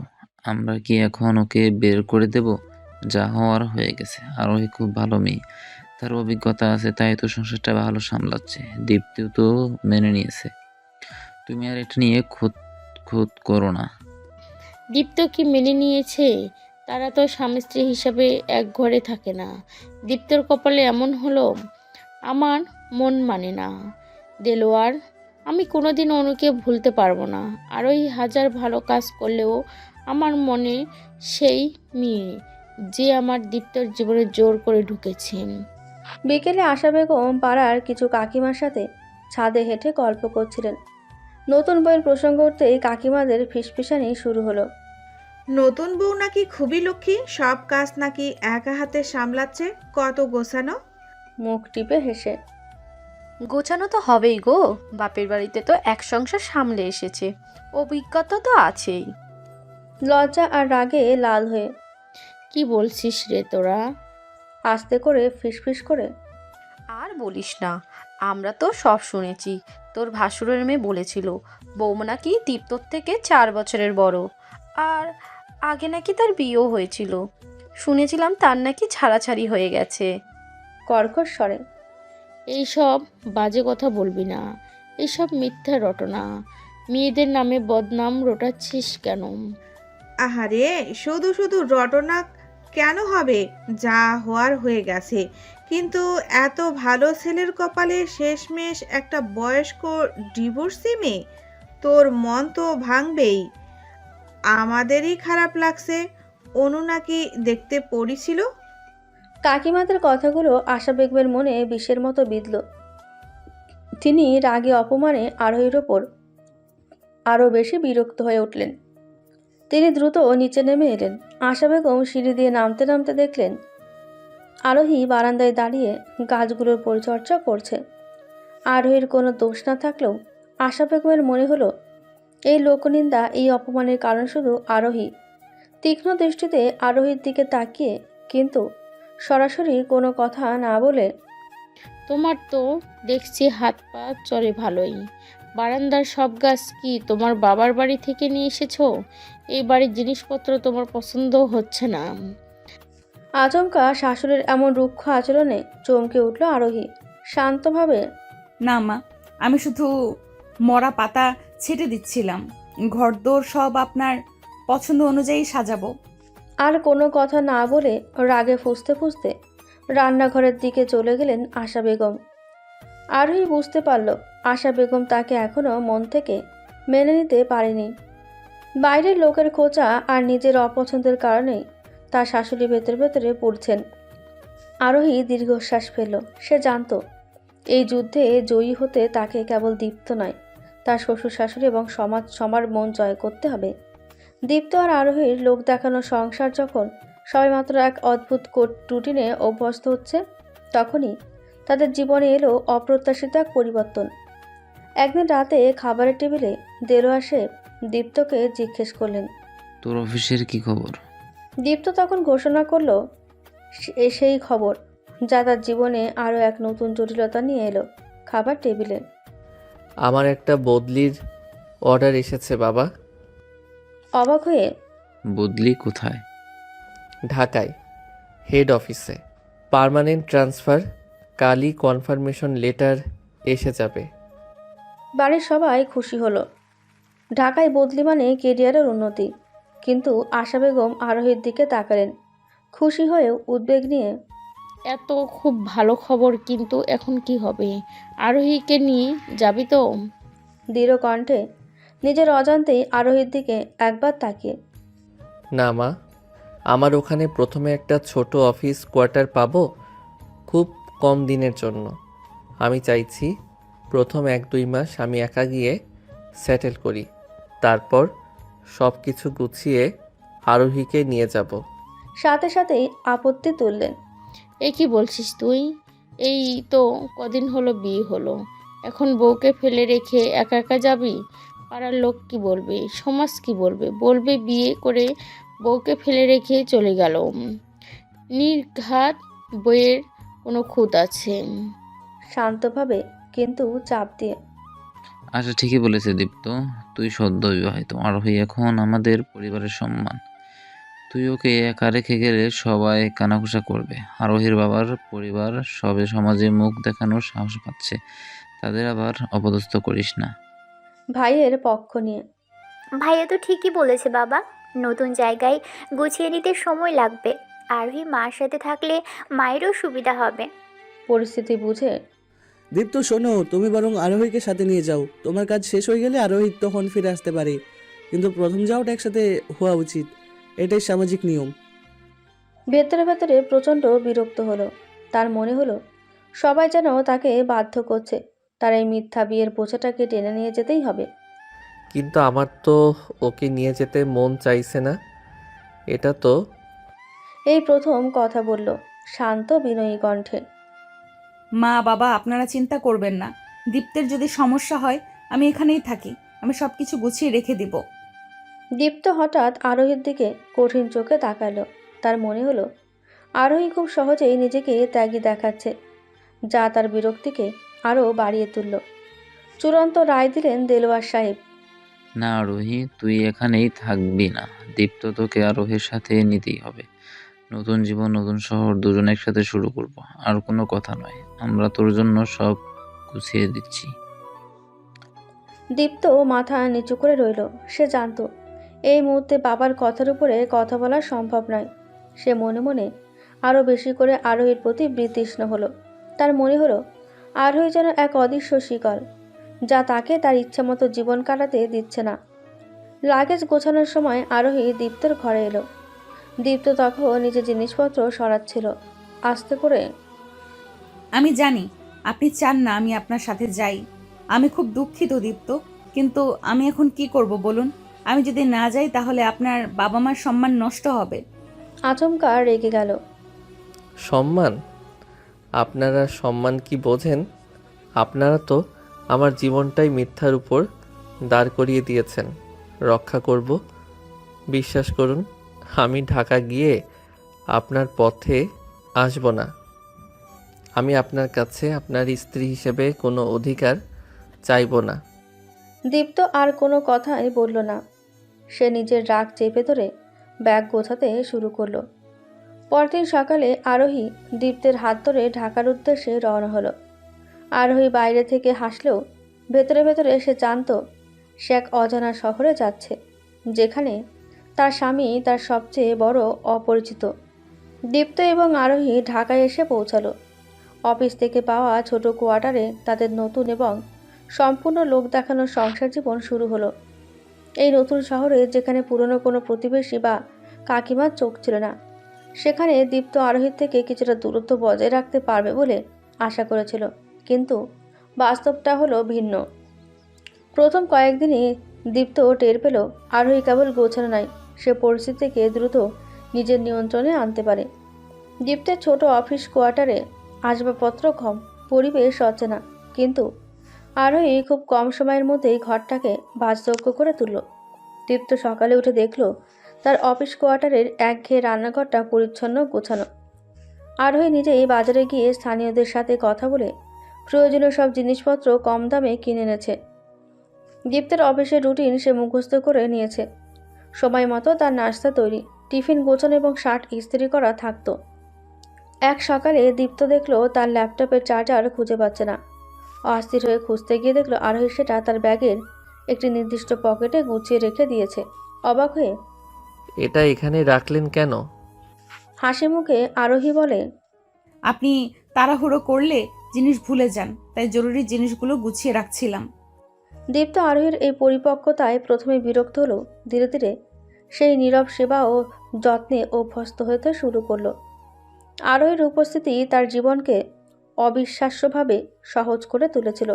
আমরা কি এখন ওকে বের করে দেব? যা হওয়ার হয়ে গেছে। আরোহী খুব ভালো মেয়ে, তার অভিজ্ঞতা আছে, তাই তো সংসারটা ভালো সামলাচ্ছে। দীপ্তিও তো মেনে নিয়েছে। তুমি আর এটা নিয়ে খুঁত করো না। দীপ্ত কি মেনে নিয়েছে? তারা তো স্বামী স্ত্রী হিসাবে এক ঘরে থাকে না। দীপ্তর কপালে এমন হলো, আমার মন মানে না। দেলোয়ার, আমি কোনোদিন অনুকে ভুলতে পারবো না। আরোই হাজার ভালো কাজ করলেও আমার মনে সেই মেয়ে যে আমার দীপ্তর জীবনে জোর করে ঢুকেছেন। বিকেলে আশা বেগম পাড়ার কিছু কাকিমার সাথে ছাদে হেঁটে গল্প করছিলেন। নতুন বইয়ের প্রসঙ্গ উঠতেই কাকিমাদের ফিসফিসানি শুরু হলো। নতুন বউ নাকি খুবই লক্ষ্মী, সব কাজ নাকি একা হাতে সামলাচ্ছে, কত গোছানো। মুখ টিপে হেসে। গোছানো তো হবেই গো, বাপের বাড়িতে তো এক সংসার সামলে এসেছে, অভিজ্ঞতা তো আছেই। লজ্জা আর রাগে লাল হয়ে কি বলছিস রে তোরা? আস্তে করে ফিসফিস করে। আর বলিস না, আমরা তো সব শুনেছি। তোর ভাসুরের মেয়ে বলেছিল বৌমা নাকি দীপ্তর থেকে 4 বছরের বড়, আর আগে নাকি তার বিয়েও হয়েছিল। শুনেছিলাম তার নাকি ছাড়াছাড়ি হয়ে গেছে। কর্কশ স্বরে। এইসব বাজে কথা বলবি না, এইসব মিথ্যা রটনা। মেয়েদের নামে বদনাম রটাচ্ছিস কেন? আহারে, শুধু শুধু রটনা কেন হবে? যা হওয়ার হয়ে গেছে। কিন্তু এত ভালো ছেলের কপালে শেষমেশ একটা বয়স্ক ডিভোর্সি মেয়ে, তোর মন তো ভাঙবেই। আমাদেরই খারাপ লাগছে। অনু নাকি দেখতে পড়ি ছিল। কাকিমাদের কথাগুলো আশা বেগমের মনে বিষের মতো বিঁধল। তিনি রাগে অপমানে আরোহীর ওপর আরও বেশি বিরক্ত হয়ে উঠলেন। তিনি দ্রুত নিচে নেমে এলেন। আশা বেগম সিঁড়ি দিয়ে নামতে নামতে দেখলেন আরোহী বারান্দায় দাঁড়িয়ে গাছগুলোর পরিচর্যা করছে। আরোহীর কোনো দোষ না থাকলেও আশা বেগমের মনে হলো এই লোকনিন্দা, এই অপমানের কারণ শুধু আরোহী। তীক্ষ্ণ দৃষ্টিতে আরোহীর দিকে তাকিয়ে কিন্তু সরাসরি কোনো কথা না বলে, তোমার তো দেখছি হাত পা চলে ভালোই। বারান্দার সব গাছ কি তোমার বাবার বাড়ি থেকে নিয়ে এসেছো? এই বাড়ির জিনিসপত্র তোমার পছন্দ হচ্ছে না? আচমকা শাশুড়ির এমন রুক্ষ আচরণে চমকে উঠল আরোহী। শান্তভাবে, না মা, আমি শুধু মরা পাতা ছেটে দিচ্ছিলাম। ঘরদোর সব আপনার পছন্দ অনুযায়ী সাজাবো। আর কোনো কথা না বলে রাগে ফুঁসতে ফুঁসতে রান্নাঘরের দিকে চলে গেলেন আশা বেগম। আরোহী বুঝতে পারল আশা বেগম তাকে এখনও মন থেকে মেনে নিতে পারেনি। বাইরের লোকের খোঁচা আর নিজের অপছন্দের কারণেই তার শাশুড়ি ভেতরে ভেতরে পড়ছেন। আরোহী দীর্ঘশ্বাস ফেলল। সে জানত এই যুদ্ধে জয়ী হতে তাকে কেবল দীপ্ত নয়, তার শ্বশুর শাশুড়ি এবং সবার মন জয় করতে হবে। দীপ্ত আর আরোহীর লোক দেখানো সংসার যখন সবেমাত্র এক অদ্ভুত রুটিনে অভ্যস্ত হচ্ছে, তখনই তাদের জীবনে এলো অপ্রত্যাশিত এক পরিবর্তন। একদিন রাতে খাবারের টেবিলে দেলোয়ার সাহেব দীপ্তকে জিজ্ঞেস করলেন, তোর অফিসের কি খবর? দীপ্ত তখন ঘোষণা করল সেই খবর যা তার জীবনে আরও এক নতুন জটিলতা নিয়ে এলো খাবার টেবিলে। আমার একটা বদলির অর্ডার এসেছে বাবা। অবাক হয়ে, বদলি কোথায়? ঢাকায়, হেড অফিসে। Permanent transfer. কালই কনফার্মেশন লেটার এসে যাবে। বাড়ির সবাই খুশি হলো। ঢাকায় বদলি মানে কেরিয়ারের উন্নতি। কিন্তু আশা বেগম আরোহীর দিকে তাকালেন খুশি হয়েও উদ্বেগ নিয়ে। এত খুব ভালো খবর, কিন্তু এখন কি হবে? আরোহীকে নিয়ে যাবি তো? দৃঢ় কণ্ঠে, নিজের অজান্তেই আরোহীর দিকে একবার তাকিয়ে। না মা, আমার ওখানে প্রথমে একটা ছোট অফিস কোয়ার্টার পাবো, খুব কম দিনের জন্য। আমি চাইছি প্রথম 1-2 মাস আমি একা গিয়ে সেটেল করি, তারপর সব কিছু গুছিয়ে আরোহীকে নিয়ে যাব। সাথে সাথেই আপত্তি তুললেন। এ কি বলছিস তুই? এই তো কদিন হলো বিয়ে হলো, এখন বউকে ফেলে রেখে একা একা যাবি? পাড়ার লোক কি বলবে, সমাজ কি বলবে? বলবে বিয়ে করে বউকে ফেলে রেখে চলে গেল। নির্ঘাত বইয়ের কোনো খুঁত আছে? শান্তভাবে কিন্তু চাপ দিয়ে। আচ্ছা, ঠিকই বলেছে দীপ্ত, তুই সদ্য বিবাহিত, আরোহী এখন আমাদের পরিবারের সম্মান। তুই ওকে একা রেখে গেলে সবাই কানাঘুষা করবে। আরোহীর বাবার পরিবার সবে সমাজে মুখ দেখানোর সাহস পাচ্ছে, তাদের আবার অপদস্থ করিস না। ভাইয়ের পক্ষ নিয়ে, ভাইয়া তো ঠিকই বলেছে বাবা, নতুন জায়গায় গুছিয়ে নিতে সময় লাগবে। আরোহী মার সাথে থাকলে মায়েরও সুবিধা হবে। পরিস্থিতি বুঝে, দীপ্ত শোনো, তুমি বরং আরোহীকে সাথে নিয়ে যাও। তোমার কাজ শেষ হয়ে গেলে আরোহী তখন ফিরে আসতে পারে, কিন্তু প্রথম যাওয়াটা একসাথে হওয়া উচিত, এটাই সামাজিক নিয়ম। ভেতরে ভেতরে প্রচণ্ড বিরক্ত হলো। তার মনে হলো সবাই যেন তাকে বাধ্য করছে, তার এই মিথ্যা বিয়ের বোঝাটাকে টেনে নিয়ে যেতেই হবে। কিন্তু আমার তো ওকে নিয়ে যেতে মন চাইছে না। এটা তো এই প্রথম কথা বলল শান্ত বিনয়ী কণ্ঠে। মা বাবা আপনারা চিন্তা করবেন না, দীপ্তের যদি সমস্যা হয় আমি এখানেই থাকি, আমি সব কিছু গুছিয়ে রেখে দিব। দীপ্ত হঠাৎ আরোহীর দিকে কঠিন চোখে তাকালো। তার মনে হলো আরোহী খুব সহজেই নিজেকে ত্যাগী দেখাচ্ছে, যা তার বিরক্তিকে আরও বাড়িয়ে তুলল। চূড়ান্ত রায় দিলেন দেলোয়ার সাহেব। না আরোহী, তুই এখানেই থাকবি না। দীপ্ত তোকে আরোহীর সাথে নিতেই হবে। নতুন জীবন, নতুন শহর, দুজন একসাথে শুরু করব। আর কোনো কথা নয়, আমরা তোর জন্য সব গুছিয়ে দিচ্ছি। দীপ্ত মাথা নিচু করে রইল। সে জানত এই মুহূর্তে বাবার কথার উপরে কথা বলা সম্ভব নয়। সে মনে মনে আরও বেশি করে আরোহীর প্রতি বিতৃষ্ণ হলো। তার মনে হলো আরোহী যেন এক অদৃশ্য শিকল, যা তাকে তার ইচ্ছামতো জীবন কাটাতে দিচ্ছে না। লাগেজ গোছানোর সময় আরোহী দীপ্তর ঘরে এলো। দীপ্ত তখন নিজের জিনিসপত্র সরাচ্ছিল। আস্তে করে, আমি জানি আপনি চান না আমি আপনার সাথে যাই। আমি খুব দুঃখিত দীপ্ত, কিন্তু আমি এখন কি করব বলুন? আমি যদি না যাই তাহলে আপনার বাবা মার সম্মান নষ্ট হবে। আচমকা রেগে গেল। সম্মান? আপনারা সম্মান কি বোঝেন? আপনারা তো আমার জীবনটাই মিথ্যার উপর দাঁড় করিয়ে দিয়েছেন। রক্ষা করব, বিশ্বাস করুন। আমি ঢাকা গিয়ে আপনার পথে আসব না। আমি আপনার কাছে আপনার স্ত্রী হিসেবে কোনো অধিকার চাইব না। দীপ্ত আর কোনো কথাই বলল না। সে নিজের রাগ চেপে ধরে ব্যাগ গোছাতে শুরু করলো। পরদিন সকালে আরোহী দীপ্তের হাত ধরে ঢাকার উদ্দেশ্যে রওনা হলো। আরোহী বাইরে থেকে হাসলেও ভেতরে ভেতরে সে জানত সে এক অজানা শহরে যাচ্ছে, যেখানে তার স্বামী তার সবচেয়ে বড় অপরিচিত। দীপ্ত এবং আরোহী ঢাকায় এসে পৌঁছালো। অফিস থেকে পাওয়া ছোট কোয়ার্টারে তাদের নতুন এবং সম্পূর্ণ লোক দেখানোর সংসার জীবন শুরু হলো। এই নতুন শহরে যেখানে পুরনো কোনো প্রতিবেশী বা কাকিমার চোখ ছিল না, সেখানে দীপ্ত আরোহীর থেকে কিছুটা দূরত্ব বজায় রাখতে পারবে বলে আশা করেছিল, কিন্তু বাস্তবটা হলো ভিন্ন। প্রথম কয়েকদিনই দীপ্ত টের পেল আরোহী কেবল গোছানো নয়, সে পরিস্থিতিকে দ্রুত নিজের নিয়ন্ত্রণে আনতে পারে। দীপ্তের ছোট অফিস কোয়ার্টারে আসবাবপত্র কম, পরিবেশ অচেনা, কিন্তু আরোহী খুব কম সময়ের মধ্যেই ঘরটাকে বাসযোগ্য করে তুলল। দীপ্ত সকালে উঠে দেখল তার অফিস কোয়ার্টারের একঘেয়ে রান্নাঘরটা পরিচ্ছন্ন গোছানো। আরোহী নিজেই বাজারে গিয়ে স্থানীয়দের সাথে কথা বলে প্রয়োজনীয় সব জিনিসপত্র কম দামে কিনে এনেছে। দীপ্তের অফিসের রুটিন সে মুখস্থ করে নিয়েছে। সময় মতো তার নাস্তা তৈরি, টিফিন গোছানো এবং শার্ট ইস্ত্রি করা থাকতো। এক সকালে দীপ্ত দেখল তার ল্যাপটপের চার্জার খুঁজে পাচ্ছে না। অস্থির হয়ে খুঁজতে গিয়ে দেখল আরোহী সেটা তার ব্যাগের একটি নির্দিষ্ট পকেটে গুছিয়ে রেখে দিয়েছে। অবাক হয়ে, এটা এখানে রাখলেন কেন? হাসি মুখে আরোহী বলে, আপনি তাড়াহুড়ো করলে জিনিস ভুলে যান, তাই জরুরি জিনিসগুলো গুছিয়ে রাখছিলাম। দীপ্ত আরোহীর এই পরিপক্কতায় প্রথমে বিরক্ত হলো, ধীরে ধীরে সেই নীরব সেবা ও যত্নে অভ্যস্ত হতে শুরু করলো। আরোহীর উপস্থিতি তার জীবনকে অবিশ্বাস্যভাবে সহজ করে তুলেছিল।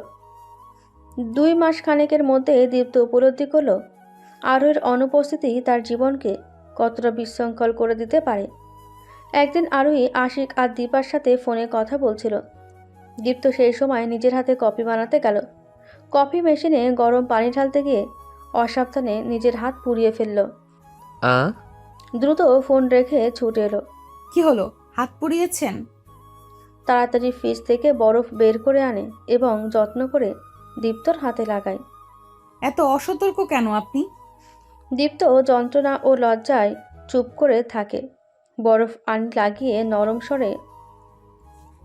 2 মাস খানেকের মধ্যে দীপ্ত উপলব্ধি করল আরোহীর অনুপস্থিতি তার জীবনকে কতটা বিশৃঙ্খল করে দিতে পারে। একদিন আরোহী আশিক আর দীপার সাথে ফোনে কথা বলছিল। দীপ্ত সেই সময় নিজের হাতে কফি বানাতে গেল। কফি মেশিনে গরম পানি ঢালতে গিয়ে অসাবধানে নিজের হাত পুড়িয়ে ফেলল। দ্রুত ফোন রেখে ছুটে এলো। কি হলো, হাত পুড়িয়েছেন? তাড়াতাড়ি ফ্রিজ থেকে বরফ বের করে আনে এবং যত্ন করে দীপ্তর হাতে লাগায়। এত অসতর্ক কেন আপনি? দীপ্ত যন্ত্রণা ও লজ্জায় চুপ করে থাকে। বরফ লাগিয়ে নরম স্বরে,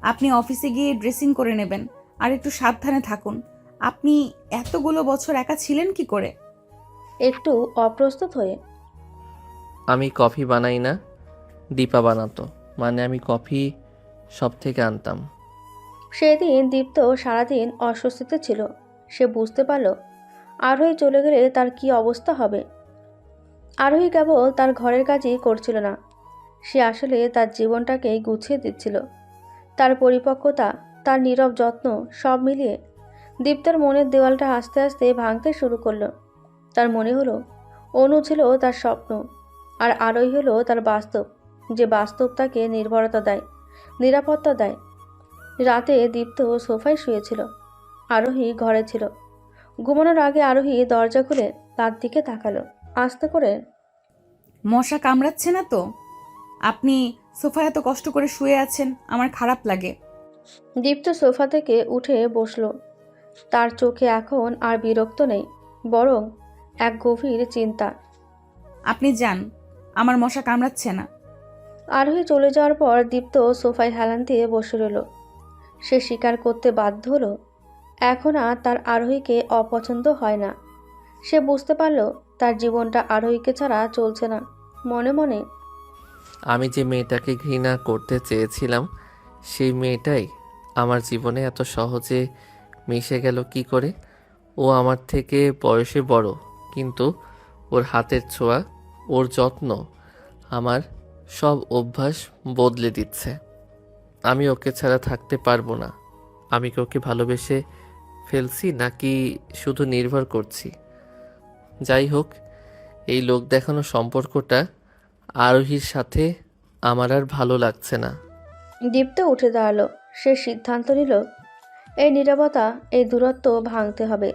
আপনি অফিসে গিয়ে ড্রেসিং করে নেবেন, আর একটু সাবধানে থাকুন। আপনি এতগুলো বছর একা ছিলেন কি করে? একটু অপ্রস্তুত হয়ে, আমি কফি বানাই না, দীপা বানাতো। মানে আমি কফি সব থেকে আনতাম। সেদিন দীপ্ত সারাদিন অস্বস্তিতে ছিল। সে বুঝতে পারল আরোহী চলে গেলে তার কি অবস্থা হবে। আরোহী কেবল তার ঘরের কাজই করছিল না, সে আসলে তার জীবনটাকেই গুছিয়ে দিচ্ছিল। তার পরিপক্কতা, তার নীরব যত্ন, সব মিলিয়ে দীপ্তের মনের দেওয়ালটা আস্তে আস্তে ভাঙতে শুরু করলো। তার মনে হলো অনু ছিল তার স্বপ্ন, আর আরোহী হলো তার বাস্তব, যে বাস্তব তাকে নির্ভরতা দেয়, নিরাপত্তা দেয়। রাতে দীপ্ত সোফায় শুয়েছিল, আরোহী ঘরে ছিল। ঘুমানোর আগে আরোহী দরজা খুলে তার দিকে তাকালো, আস্তে করে। মশা কামড়াচ্ছে না তো? আপনি সোফায় এত কষ্ট করে শুয়ে আছেন, আমার খারাপ লাগে। দীপ্ত সোফা থেকে উঠে বসলো। তার চোখে এখন আর বিরক্ত নেই, বরং এক গভীর চিন্তা। আপনি যান, আমার মশা কামড়াচ্ছে না। আরোহী চলে যাওয়ার পর দীপ্ত সোফায় হেলান দিয়ে বসে রইল। সে স্বীকার করতে বাধ্য হলো, এখন আর তার আরোহীকে অপছন্দ হয় না। সে বুঝতে পারল তার জীবনটা আরোহীকে ছাড়া চলছে না। মনে মনে, আমি যে মেয়েটাকে ঘৃণা করতে চেয়েছিলাম সেই মেয়েটাই আমার জীবনে এত সহজে মিশে গেল কি করে? ও আমার থেকে বয়সে বড়, কিন্তু ওর হাতের ছোঁয়া, ওর যত্ন আমার সব অভ্যাস বদলে দিচ্ছে। আমি ওকে ছাড়া থাকতে পারবো না। আমি কি ওকে ভালোবেসে ফেলছি নাকি শুধু নির্ভর করছি? যাই হোক, এই লোক দেখানো সম্পর্কটা আরোহীর সাথে আমার আর ভালো লাগছে না। দীপ্ত উঠে দাঁড়ালো। সে সিদ্ধান্ত নিল, এই নীরবতা, এই দূরত্ব ভাঙতে হবে।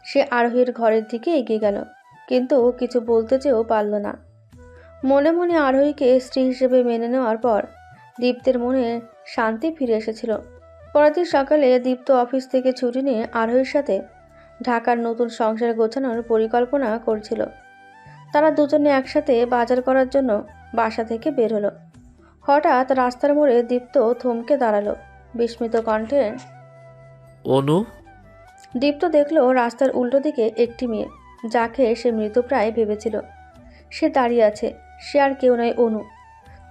সে আরোহীর ঘরের দিকে এগিয়ে গেল, কিন্তু কিছু বলতে চেয়েও পারল না। মনে মনে আরোহীকে স্ত্রী হিসেবে মেনে নেওয়ার পর দীপ্তের মনে শান্তি ফিরে এসেছিল। পরের দিন সকালে দীপ্ত অফিস থেকে ছুটি নিয়ে আরোহীর সাথে ঢাকার নতুন সংসার গোছানোর পরিকল্পনা করছিল। তারা দুজনে একসাথে বাজার করার জন্য বাসা থেকে বের হলো। হঠাৎ রাস্তার মোড়ে দীপ্ত থমকে দাঁড়ালো, বিস্মিত কণ্ঠে। অনু? দীপ্ত দেখলো রাস্তার উল্টো দিকে একটি মেয়ে, যাকে সে মৃতপ্রায় ভেবেছিল। সে দাঁড়িয়ে আছে। সে আর কেউ নয়, অনু।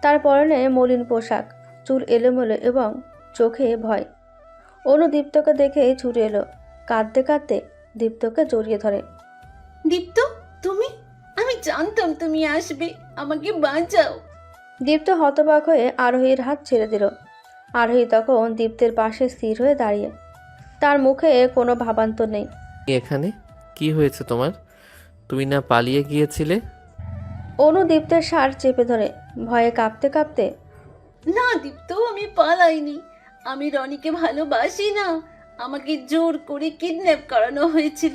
তার পরনে মলিন পোশাক, চুল এলোমেলো এবং চোখে ভয়। অনু দীপ্তকে দেখে ছুটে এলো, কাঁদতে কাঁদতে দীপ্তকে জড়িয়ে ধরে। দীপ্ত, তুমি? আমি জানতাম তুমি আসবে, আমাকে বাঁচাও। দীপ্ত হতবাক হয়ে আরোহীর হাত ছেড়ে দিল। আরোহী তখন দীপ্তের পাশে স্থির হয়ে দাঁড়িয়ে, তার মুখে কোনো ভাবান্তর নেই। এখানে কি হয়েছে তোমার? তুমি না পালিয়ে গিয়েছিলে? অনু দীপ্তের শার্ট চেপে ধরে, ভয়ে কাঁপতে কাঁপতে। না দীপ্ত, আমি পালাইনি। আমি রনিকে ভালোবাসি না। আমাকে জোর করে কিডন্যাপ করানো হয়েছিল।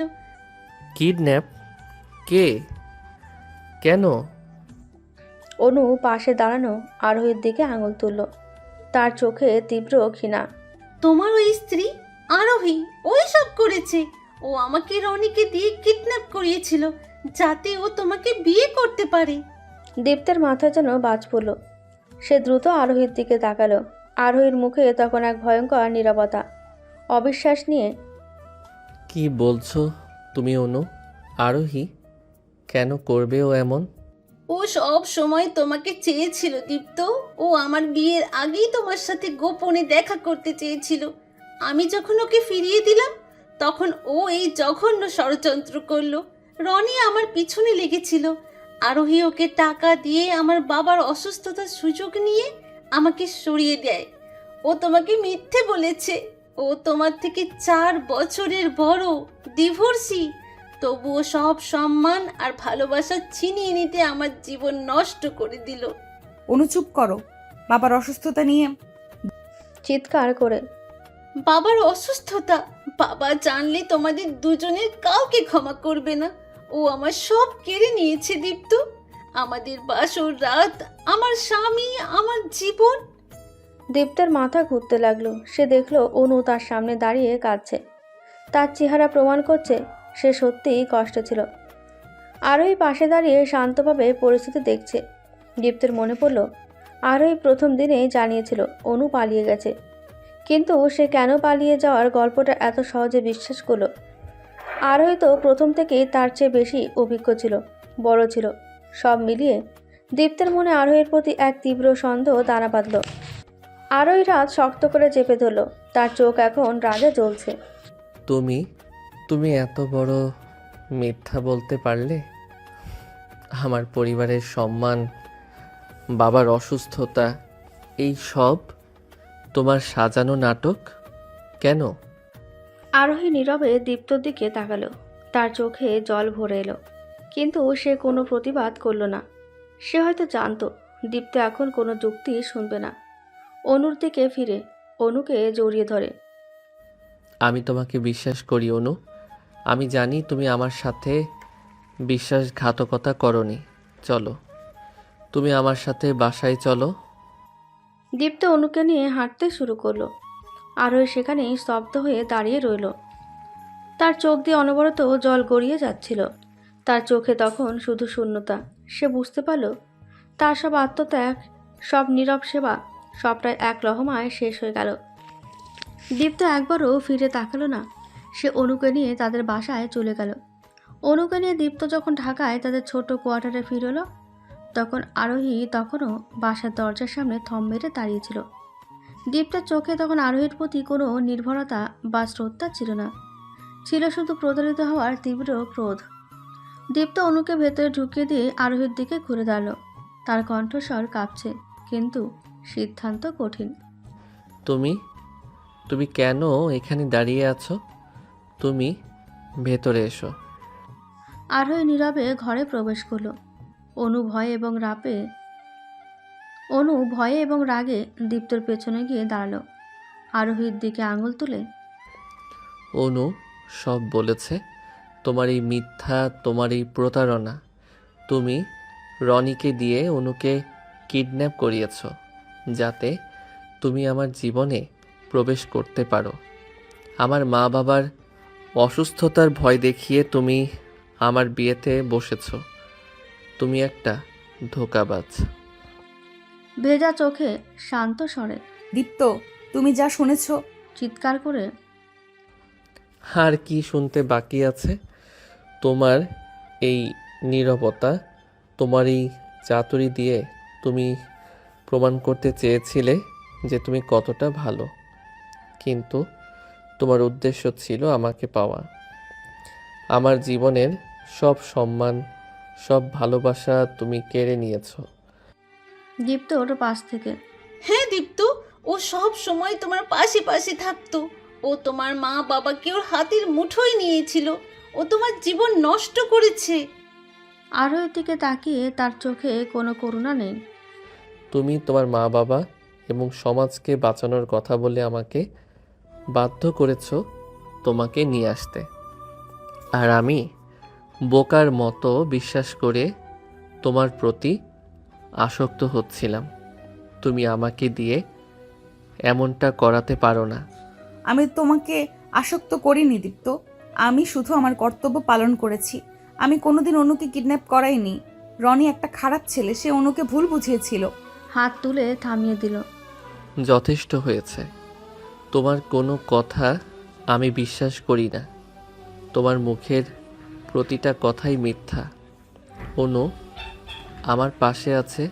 কিডন্যাপ? কে? কেন? অনু পাশে দাঁড়ানো আরোহীর দিকে আঙুল তুলল, তার চোখে তীব্র ঘৃণা। তোমার ওই স্ত্রী আরোহী ওই সব করেছে। ও আমাকে রনিকে দিয়ে কিডন্যাপ করিয়েছিল, যাতে ও তোমাকে বিয়ে করতে পারে। দীপ্তের মাথায় যেন বাজ পড়ল। সে দ্রুত আরোহীর দিকে তাকালো। আরোহীর মুখে তখন এক ভয়ঙ্কর নীরবতা, অবিশ্বাস নিয়ে। কি বলছো তুমি অনু? আরোহী কেন করবে ও এমন? ও সব সময় তোমাকে চেয়েছিল দীপ্ত। ও আমার বিয়ের আগেই তোমার সাথে গোপনে দেখা করতে চেয়েছিল। আমি যখন ওকে ফিরিয়ে দিলাম, তখন ও এই জঘন্য ষড়যন্ত্র করলো। রনি আমার পিছনে লেগেছিল। আরোহী ওকে টাকা দিয়ে আমার বাবার অসুস্থতার সুযোগ নিয়ে আমাকে সরিয়ে দেয়। ও তোমাকে মিথ্যে বলেছে। ও তোমার থেকে 4 বছরের বড়, ডিভোর্সি। তবুও সব সম্মান আর ভালোবাসা ছিনিয়ে নিতে আমার জীবন নষ্ট করে দিল। অনু চুপ করো, বাবার অসুস্থতা নিয়ে। চিৎকার করে, বাবার অসুস্থতা? বাবা জানলে তোমাদের দুজনের কাউকে ক্ষমা করবে না। ও আমার সব কেড়ে নিয়েছে দীপ্ত। আমাদের বাসর রাত, আমার স্বামী, আমার জীবন। দীপ্তের মাথা ঘুরতে লাগলো। সে দেখলো অনু তার সামনে দাঁড়িয়ে কাঁদছে। তার চেহারা প্রমাণ করছে সে সত্যিই কষ্টে ছিল। আরোহী পাশে দাঁড়িয়ে শান্তভাবে পরিস্থিতি দেখছে। দীপ্তের মনে পড়ল, আরোহী প্রথম দিনেই জানিয়েছিল অনু পালিয়ে গেছে, কিন্তু সে কেন পালিয়ে যাওয়ার গল্পটা এত সহজে বিশ্বাস করলো? আরোহী তো প্রথম থেকেই তার চেয়ে বেশি অভিজ্ঞ ছিল, বড় ছিল। সব মিলিয়ে দীপ্তের মনে আরোহীর প্রতি এক তীব্র সন্দেহ দানা বাঁধল। আরোহী রাত শক্ত করে চেপে ধরল, তার চোখ এখন রাগে জ্বলছে। তুমি এত বড় মিথ্যা বলতে পারলে? আমার পরিবারের সম্মান, বাবার অসুস্থতা, এই সব তোমার সাজানো নাটক? কেন? আরোহী নীরবে দীপ্তর দিকে তাকালো। তার চোখে জল ভরে এলো, কিন্তু সে কোনো প্রতিবাদ করল না। সে হয়তো জানতো দীপ্ত এখন কোনো যুক্তি শুনবে না। অনুর দিকে ফিরে অনুকে জড়িয়ে ধরে। আমি তোমাকে বিশ্বাস করি অনু। আমি জানি তুমি আমার সাথে বিশ্বাসঘাতকতা করনি। চলো, তুমি আমার সাথে বাসায় চলো। দীপ্ত অনুকে নিয়ে হাঁটতে শুরু করলো। আরোহী সেখানেই স্তব্ধ হয়ে দাঁড়িয়ে রইল। তার চোখ দিয়ে অনবরত জল গড়িয়ে যাচ্ছিল। তার চোখে তখন শুধু শূন্যতা। সে বুঝতে পারল তার সব আত্মত্যাগ, সব নীরব সেবা, সবটাই এক লহমায় শেষ হয়ে গেল। দীপ্ত একবারও ফিরে তাকালো না। সে অনুকে নিয়ে তাদের বাসায় চলে গেল। অনুকে নিয়ে দীপ্ত যখন ঢাকায় তাদের ছোট কোয়ার্টারে ফিরল, তখন আরোহী তখনও বাসার দরজার সামনে থম মেরে দাঁড়িয়েছিল। দীপ্তের চোখে তখন আরোহীর প্রতি কোনো নির্ভরতা বা শ্রদ্ধা ছিল না, ছিল শুধু প্রতারিত হওয়ার তীব্র ক্রোধ। দীপ্ত অনুকে ভেতরে ঢুকিয়ে দিয়ে আরোহীর দিকে ঘুরে দাঁড়ালো। তার কণ্ঠস্বর কাঁপছে, কিন্তু সিদ্ধান্ত কঠিন। তুমি কেন এখানে দাঁড়িয়ে আছো? তুমি ভেতরে এসো। আরোহী নীরবে ঘরে প্রবেশ করলো। অনু ভয়ে এবং রাগে দীপ্তর পেছনে গিয়ে দাঁড়ালো। আরোহীর দিকে আঙুল তুলে, অনু সব বলেছে। তোমার এই মিথ্যা, তোমার এই প্রতারণা। তুমি রনিকে দিয়ে অনুকে কিডন্যাপ করিয়েছ, যাতে তুমি আমার জীবনে প্রবেশ করতে পারো। আমার মা বাবার অসুস্থতার ভয় দেখিয়ে তুমি আমার বিয়েতে বসেছ। তুমি একটা ধোঁকাবাজ। ভেজা চোখে শান্ত স্বরে দীপ্ত, তুমি যা শুনেছ। চিৎকার করে, আর কি শুনতে বাকি আছে? তোমার এই নীরবতা, তোমার এই চাতুরি দিয়ে তুমি প্রমাণ করতে চেয়েছিলে যে তুমি কতটা ভালো, কিন্তু তোমার উদ্দেশ্য ছিল আমাকে পাওয়া। আমার জীবনের সব সম্মান, সব ভালোবাসা তুমি কেড়ে নিয়েছো। দীপ্ত ওর পাশ থেকে, হ্যাঁ দীপ্ত, ও সব সময় তোমার পাশে পাশে থাকতো। ও তোমার মা বাবাকে ওর হাতের মুঠোয় নিয়েছিল। ও তোমার জীবন নষ্ট করেছে। আরোহীর দিকে তাকিয়ে তার চোখে কোনো করুণা নেই। তুমি তোমার মা বাবা এবং সমাজকে বাঁচানোর কথা বলে আমাকে বাধ্য করেছো তোমাকে নিয়ে আসতে। আর আমি বোকার মতো বিশ্বাস করে তোমার প্রতি আসক্ত হচ্ছিলাম। তুমি আমাকে দিয়ে এমনটা করাতে পারো না। আমি তোমাকে আসক্ত করিনি দীপ্ত। আমি শুধু আমার কর্তব্য পালন করেছি। আমি কোনোদিন অনুকে কিডন্যাপ করাইনি। রনি একটা খারাপ ছেলে, সে অনুকে ভুল বুঝিয়েছিল। হাত তুলে থামিয়ে দিল। যথেষ্ট হয়েছে। তোমার কোনো কথা আমি বিশ্বাস করি না। তোমার মুখের প্রতিটা কথাই মিথ্যা। অনু আমার পাশে আছে,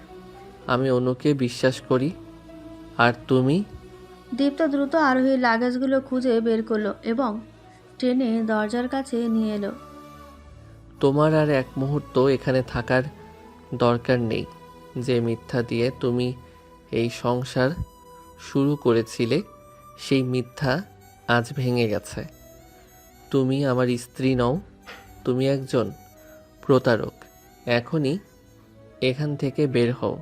আমি অনুকে বিশ্বাস করি। আর তুমি? দীপ্ত দ্রুত আরোহীর লাগেজগুলো খুঁজে বের করলো এবং ট্রেনে দরজার কাছে নিয়ে এলো। তোমার আর এক মুহূর্ত এখানে থাকার দরকার নেই। যে মিথ্যা দিয়ে তুমি এই সংসার শুরু করেছিলে, সেই মিথ্যা আজ ভেঙে গেছে। তুমি আমার স্ত্রী নও, তুমি একজন প্রতারক। এখনই এখান থেকে বের হও।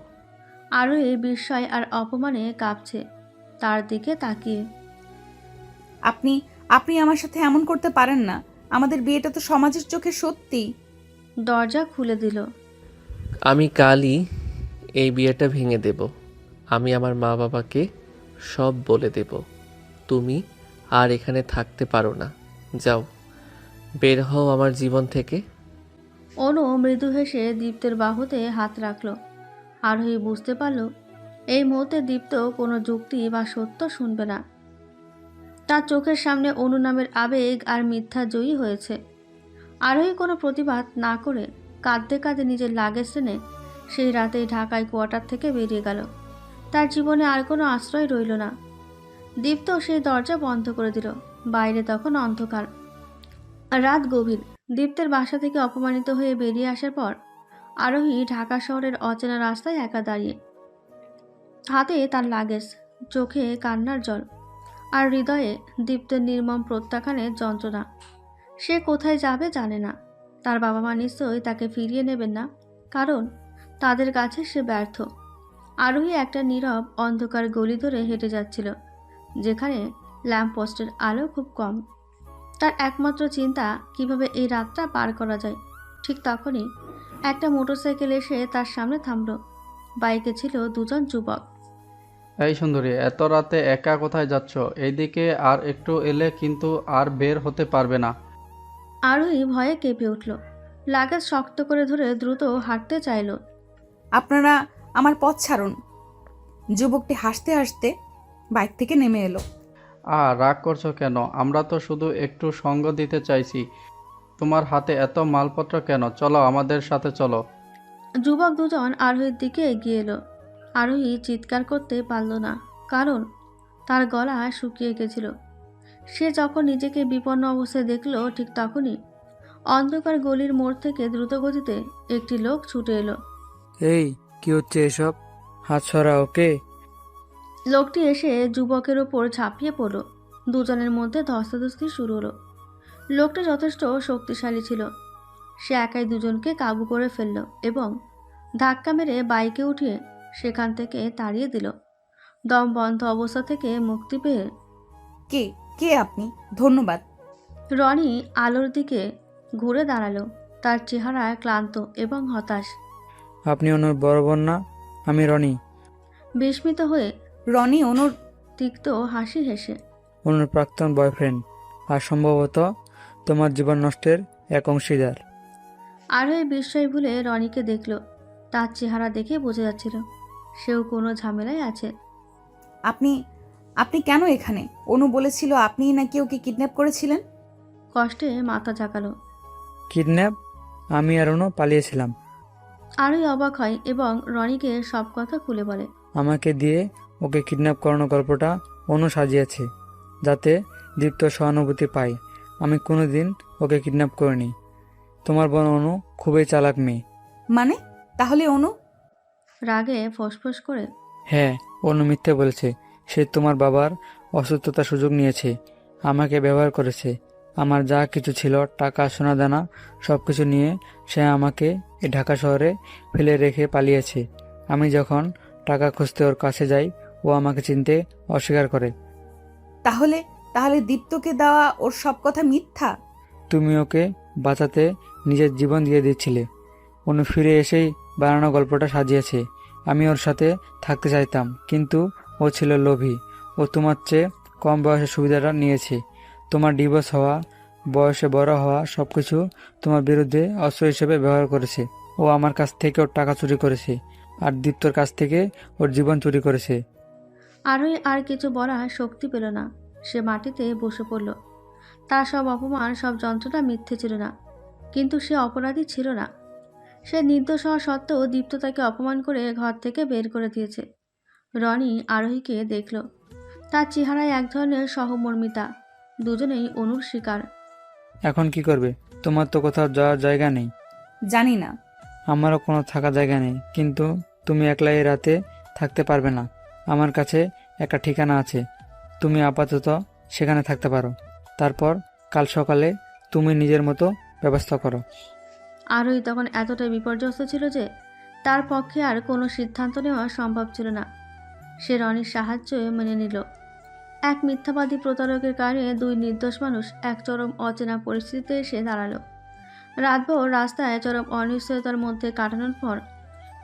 আরোহী বিস্ময় আর অপমানে কাঁপছে তার দিকে তাকিয়ে। আপনি আপনি আমার সাথে এমন করতে পারেন না। আমাদের বিয়েটা তো সমাজের চোখে সত্যি। দরজা খুলে দিল। আমি কালই এই বিয়েটা ভেঙে দেব। আমি আমার মা বাবাকে সব বলে দেব। তুমি আর এখানে থাকতে পারো না। যাও, বের হও আমার জীবন থেকে। অনু মৃদু হেসে দীপ্তের বাহুতে হাত রাখল। আরোহী বুঝতে পারল এই মুহূর্তে দীপ্ত কোনো যুক্তি বা সত্য শুনবে না। তার চোখের সামনে অনু নামের আবেগ আর মিথ্যা জয়ী হয়েছে। আরোহী কোনো প্রতিবাদ না করে কাঁদতে কাঁদতে নিজের লাগেজ টেনে সেই রাতেই ঢাকায় কোয়ার্টার থেকে বেরিয়ে গেল। তার জীবনে আর কোনো আশ্রয় রইল না। দীপ্ত সেই দরজা বন্ধ করে দিল। বাইরে তখন অন্ধকার, রাত গভীর। দীপ্তের বাসা থেকে অপমানিত হয়ে বেরিয়ে আসার পর আরোহী ঢাকা শহরের অচেনা রাস্তায় একা দাঁড়িয়ে, হাতে তার লাগেজ, চোখে কান্নার জল, আর হৃদয়ে দীপ্তের নির্মম প্রত্যাখ্যানের যন্ত্রণা। সে কোথায় যাবে জানে না। তার বাবা মা নিশ্চয়ই তাকে ফিরিয়ে নেবেন না, কারণ তাদের কাছে সে ব্যর্থ। আরোহী একটা নীরব অন্ধকার গলি ধরে হেঁটে যাচ্ছিল, যেখানে ল্যাম্পপোস্টের আলো খুব কম। তার একমাত্র চিন্তা কিভাবে এই রাতটা পার করা যায়। ঠিক তখনই একটা মোটরসাইকেল এসে তার সামনে থামলো। বাইকে ছিল দুজন যুবক। এই সুন্দরী, এত রাতে একা কোথায় যাচ্ছ? এইদিকে আর একটু এলে কিন্তু আর বের হতে পারবে না। আরোহী ভয়ে কেঁপে উঠল, লাগেজ শক্ত করে ধরে দ্রুত হাঁটতে চাইল। আপনারা আমার পথ ছাড়ুন। যুবকটি হাসতে হাসতে বাইক থেকে নেমে এলো। রাগ করছো কেন? আমরা তো শুধু একটু সঙ্গ দিতে চাইছি। তোমার হাতে এত মালপত্র কেন? চলো, আমাদের সাথে চলো। যুবক দুজন আরোহীর দিকে এগিয়ে এলো। আরোহী চিৎকার করতে পারল না, কারণ তার গলা শুকিয়ে গেছিল। সে যখন নিজেকে বিপন্ন অবস্থায় দেখল, ঠিক তখনই অন্ধকার গলির মোড় থেকে দ্রুতগতিতে একটি লোক ছুটে এলো। এই কি হচ্ছে এসব? হাত সরা ওকে। লোকটি এসে যুবকের ওপর ঝাঁপিয়ে পড়ল। দুজনের মধ্যে ধস্তাধস্তি শুরু হলো। লোকটা যথেষ্ট শক্তিশালী ছিল। সে একাই দুজনকে কাবু করে ফেলল এবং ধাক্কা মেরে বাইকে উঠিয়ে সেখান থেকে তাড়িয়ে দিল। দম বন্ধ অবস্থা থেকে মুক্তি পেয়ে কে কে আপনি? ধন্যবাদ। রনি আলোর দিকে ঘুরে দাঁড়ালো। তার চেহারা ক্লান্ত এবং হতাশ। আপনি অনুর বড় বোন না? আমি রনি। বিস্মিত হয়ে রনি অনুর তিক্ত হাসি হেসে অনুর প্রাক্তন বয়ফ্রেন্ড, আর সম্ভবত তোমার জীবন নষ্টের এক অংশীদার। আরোহী বিস্ময় ভুলে রনিকে দেখল। তার চেহারা দেখে বোঝা যাচ্ছিল সেও কোনো ঝামেলায় আছে। আপনি আপনি কেন এখানে? অনু বলেছিল আপনিই নাকি ওকে কিডন্যাপ করেছিলেন। কষ্টে মাথা ঝাঁকালো। কিডন্যাপ? আমি আর অনু পালিয়েছিলাম। আরোহী অবাক হয় এবং রনিকে সব কথা খুলে বলে। আমাকে দিয়ে ওকে কিডন্যাপ করানোর গল্পটা অনু সাজিয়েছে, যাতে দীপ্ত সহানুভূতি পায়। আমি কোনোদিন ওকে কিডন্যাপ করিনি। তোমার বোন অনু খুবই চালাক মেয়ে। মানে তাহলে অনু? রাগে ফোঁসফোঁস করে হ্যাঁ, অনু মিথ্যে বলেছে। সে তোমার বাবার অসুস্থতার সুযোগ নিয়েছে, আমাকে ব্যবহার করেছে। আমার যা কিছু ছিল, টাকা, সোনাদানা, সব কিছু নিয়ে সে আমাকে এই ঢাকা শহরে ফেলে রেখে পালিয়েছে। আমি যখন টাকা খুঁজতে ওর কাছে যাই, ও আমাকে চিনতে অস্বীকার করে। তাহলে তাহলে দীপ্তকে দেওয়া ওর সব কথা মিথ্যা? তুমি ওকে বাঁচাতে নিজের জীবন দিয়ে দিচ্ছিলে। অনু ফিরে এসেই বানানো গল্পটা সাজিয়েছে। আমি ওর সাথে থাকতে চাইতাম, কিন্তু ও ছিল লোভী। ও তোমার চেয়ে কম বয়সে সুবিধাটা নিয়েছে। তোমার ডিভোর্স হওয়া, বয়সে বড় হওয়া, সব কিছু তোমার বিরুদ্ধে অস্ত্র হিসেবে ব্যবহার করেছে। ও আমার কাছ থেকে ওর টাকা চুরি করেছে, আর দীপ্তর কাছ থেকে ওর জীবন চুরি করেছে। আরোহী আর কিছু বলার শক্তি পেল না। সে মাটিতে বসে পড়ল। তার সব অপমান, সব যন্ত্রণা মিথ্যে ছিল না, কিন্তু সে অপরাধী ছিল না। সে নির্দোষ হওয়া সত্ত্বেও দীপ্ত তাকে অপমান করে ঘর থেকে বের করে দিয়েছে। রনি আরোহীকে দেখল। তার চেহারায় এক ধরনের সহমর্মিতা। দুজনেই অনুর শিকার। এখন কি করবে? তোমার তো কোথাও যাওয়ার জায়গা নেই। জানি না। আমারও কোনো থাকার জায়গা নেই, কিন্তু তুমি একলা এই রাতে থাকতে পারবে না। আমার কাছে একটা ঠিকানা আছে, তুমি আপাতত সেখানে থাকতে পারো। তারপর কাল সকালে তুমি নিজের মতো ব্যবস্থা করো। আরোহী তখন এতটাই বিপর্যস্ত ছিল যে তার পক্ষে আর কোনো সিদ্ধান্ত নেওয়া সম্ভব ছিল না। সে রনির সাহায্য মেনে নিল। এক মিথ্যাবাদী প্রতারকের কারণে দুই নির্দোষ মানুষ এক চরম অচেনা পরিস্থিতিতে এসে দাঁড়ালো। রাতভর রাস্তায় চরম অনিশ্চয়তার মধ্যে কাটানোর পর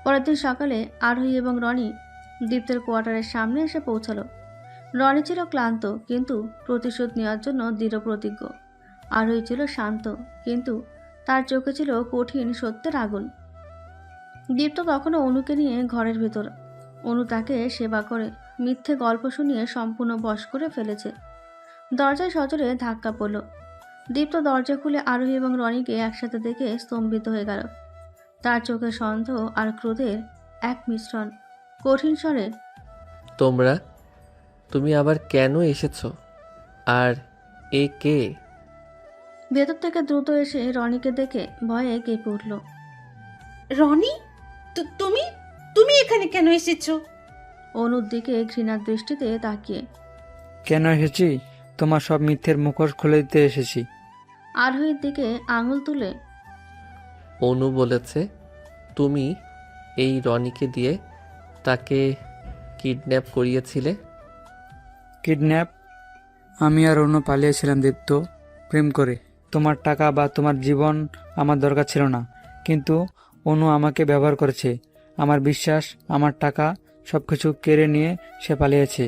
পরের দিন সকালে আরোহী এবং রনি দীপ্তের কোয়ার্টারের সামনে এসে পৌঁছালো। রনি ছিল ক্লান্ত, কিন্তু প্রতিশোধ নেওয়ার জন্য দৃঢ় প্রতিজ্ঞ। আরোহী ছিল শান্ত, কিন্তু তার চোখে ছিল কঠিন সত্যের আগুন। দীপ্ত তখনও অনুকে নিয়ে ঘরের ভেতর। অনু তাকে সেবা করে, মিথ্যে গল্প শুনিয়ে সম্পূর্ণ বশ করে ফেলেছে। দরজায় সজোরে ধাক্কা পড়ল। দীপ্ত দরজা খুলে আরোহী এবং রনিকে একসাথে দেখে স্তম্ভিত হয়ে গেল। তার চোখে সন্দেহ আর ক্রোধের এক মিশ্রণ। কঠিন স্বরে, তুমি আবার কেন এসেছো? আর এ কে? ভেতর থেকে দ্রুত এসে রনিকে দেখে ভয়ে কেঁপে উঠল। রনি, তুমি তুমি এখানে কেন এসেছো? অনুর দিকে ঘৃণার দৃষ্টিতে তাকিয়ে। কেন এসেছি? তোমার সব মিথ্যের মুখোশ খুলে দিতে এসেছি। আরোহীর দিকে আঙুল তুলে অনু বলেছে তুমি এই রনিকে দিয়ে তাকে কিডন্যাপ করিয়েছিলে? কিডন্যাপ? আমি আর অন্য পালিয়েছিলাম দীপ্ত, প্রেম করে। তোমার টাকা বা তোমার জীবন আমার দরকার ছিল না, কিন্তু অনু আমাকে ব্যবহার করেছে। আমার বিশ্বাস, আমার টাকা সব কিছু কেড়ে নিয়ে সে পালিয়েছে।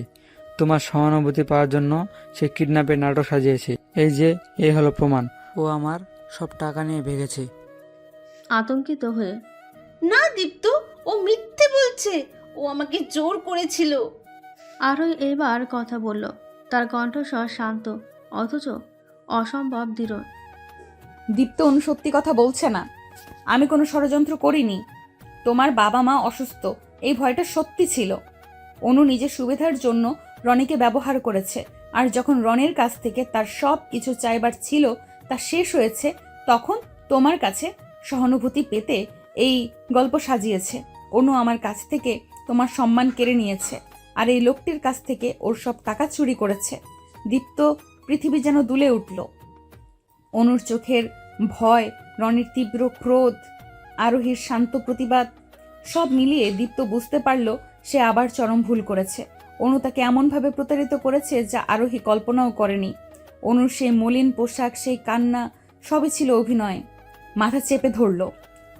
তোমার সহানুভূতি পাওয়ার জন্য সে কিডন্যাপের নাটক সাজিয়েছে। এই হলো প্রমাণ। ও আমার সব টাকা নিয়ে ভেগেছে। আতঙ্কিত হয়ে, না দীপ্ত, ও মিথ্যে বলছে। ও আমাকে জোর করেছিল। আরোহী এবার কথা বলল। তার কণ্ঠস্বর শান্ত অথচ অসম্ভব দৃঢ়। দীপ্ত অনু সত্যি কথা বলছে না। আমি কোনো ষড়যন্ত্র করিনি। তোমার বাবা মা অসুস্থ, এই ভয়টা সত্যি ছিল। অনু নিজের সুবিধার জন্য রনিকে ব্যবহার করেছে, আর যখন রনির কাছ থেকে তার সব কিছু চাইবার ছিল তা শেষ হয়েছে, তখন তোমার কাছে সহানুভূতি পেতে এই গল্প সাজিয়েছে। অনু আমার কাছ থেকে তোমার সম্মান কেড়ে নিয়েছে, আর এই লোকটির কাছ থেকে ওর সব টাকা চুরি করেছে। দীপ্ত, পৃথিবী যেন দুলে উঠল। অনুর চোখের ভয়, রনির তীব্র ক্রোধ, আরোহীর শান্ত প্রতিবাদ, সব মিলিয়ে দীপ্ত বুঝতে পারল সে আবার চরম ভুল করেছে। অনু তাকে এমনভাবে প্রতারিত করেছে যা আরোহী কল্পনাও করেনি। অনুর সেই মলিন পোশাক, সেই কান্না, সবই ছিল অভিনয়। মাথা চেপে ধরল।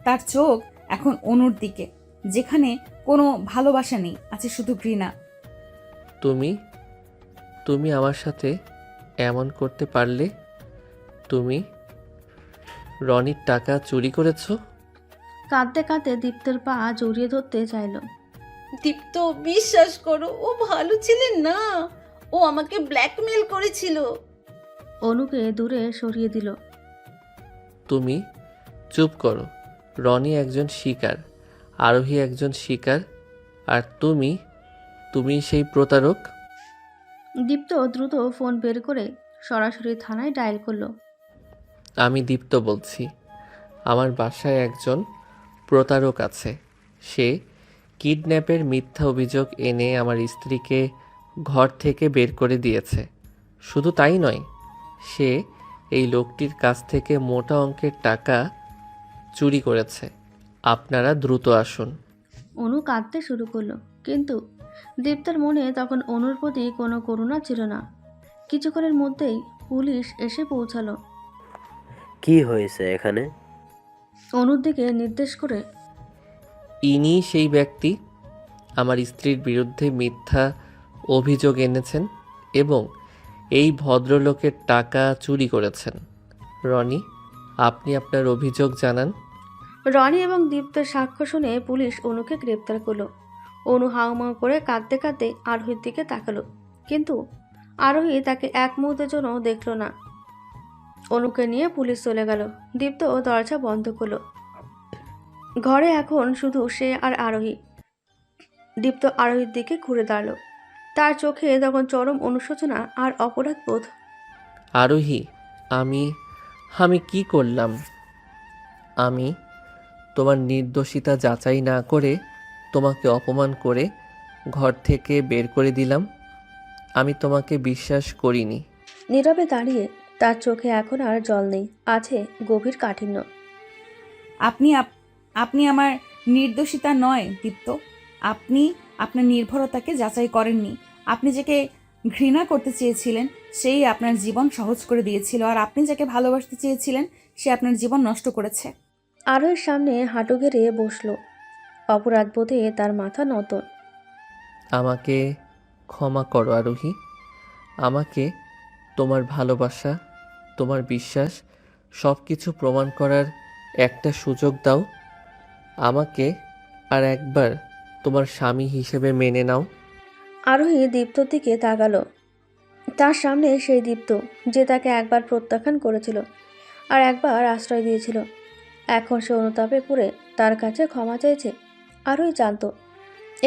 তার চোখ এখন অনুর দিকে, যেখানে কোনো ভালোবাসা নেই, আছে শুধু ঘৃণা। তুমি তুমি আমার সাথে এমন করতে পারলে? তুমি রনির টাকা চুরি করেছো? কাঁদতে কাঁদতে দীপ্তের পা জড়িয়ে ধরতে চাইল। দীপ্ত, বিশ্বাস করো, ও ভালো ছেলে না। ও আমাকে ব্ল্যাকমেল করেছিল। অনুকে দূরে সরিয়ে দিল। তুমি চুপ করো। রনি একজন শিকার, আরোহী একজন শিকার, আর তুমি সেই প্রতারক। দীপ্ত দ্রুত ফোন বের করে সরাসরি থানায় ডায়াল করলো। আমি দীপ্ত বলছি। আমার বাসায় একজন প্রতারক আছে। সে কিডন্যাপের মিথ্যা অভিযোগ এনে আমার স্ত্রীকে ঘর থেকে বের করে দিয়েছে। শুধু তাই নয়, সে এই লোকটির কাছ থেকে মোটা অঙ্কের টাকা চুরি করেছে। আপনারা দ্রুত আসুন। অনু কাঁদতে শুরু করলো, কিন্তু দীপ্তের মনে তখন অনুর প্রতি কোনো করুণা ছিল না। কিছুক্ষণের মধ্যেই পুলিশ এসে পৌঁছালো। কি হয়েছে এখানে? অনুর দিকে নির্দেশ করে, ইনি সেই ব্যক্তি আমার স্ত্রীর বিরুদ্ধে মিথ্যা অভিযোগ এনেছেন এবং এই ভদ্রলোকের টাকা চুরি করেছেন। রনি, আপনি আপনার অভিযোগ জানান। রনি এবং দীপ্তের সাক্ষ্য শুনে পুলিশ অনুকে গ্রেপ্তার করলো। অনু হাউমাউ করে কাঁদতে কাঁদতে আরোহীর দিকে তাকালো, কিন্তু আরোহী তাকে এক মুহূর্তের জন্য দেখলো না। অনুকে নিয়ে পুলিশ চলে গেল। দীপ্ত দরজা বন্ধ করলো। ঘরে এখন শুধু সে আর আরোহী। দীপ্ত আরোহীর দিকে ঘুরে দাঁড়ালো। তার চোখে তখন চরম অনুশোচনা আর অপরাধ বোধ। আরোহী, আমি কি করলাম? আমি তোমার নির্দোষিতা যাচাই না করে তোমাকে অপমান করে ঘর থেকে বের করে দিলাম। আমি তোমাকে বিশ্বাস করিনি। নীরবে দাঁড়িয়ে তার চোখে এখন আর জল নেই, আছে গভীর কাঠিন্য। আপনি আমার নির্দোষিতা নয় দীপ্ত। আপনি আপনার নির্ভরতাকে যাচাই করেননি। আপনি যাকে ঘৃণা করতে চেয়েছিলেন সেই আপনার জীবন সহজ করে দিয়েছিল, আর আপনি যাকে ভালোবাসতে চেয়েছিলেন সে আপনার জীবন নষ্ট করেছে। আরোহীর সামনে হাঁটু গেড়ে বসলো। অপরাধ বোধে তার মাথা নত। আমাকে ক্ষমা করো আরোহী। আমাকে তোমার ভালোবাসা, তোমার বিশ্বাস সব কিছু প্রমাণ করার একটা সুযোগ দাও। আমাকে আর একবার তোমার স্বামী হিসেবে মেনে নাও। আরোহী দীপ্তর দিকে তাকালো। তার সামনে সেই দীপ্ত যে তাকে একবার প্রত্যাখ্যান করেছিল আর একবার আশ্রয় দিয়েছিল। এখন সে অনুতাপে পড়ে তার কাছে ক্ষমা চাইছে। আরোহী জানত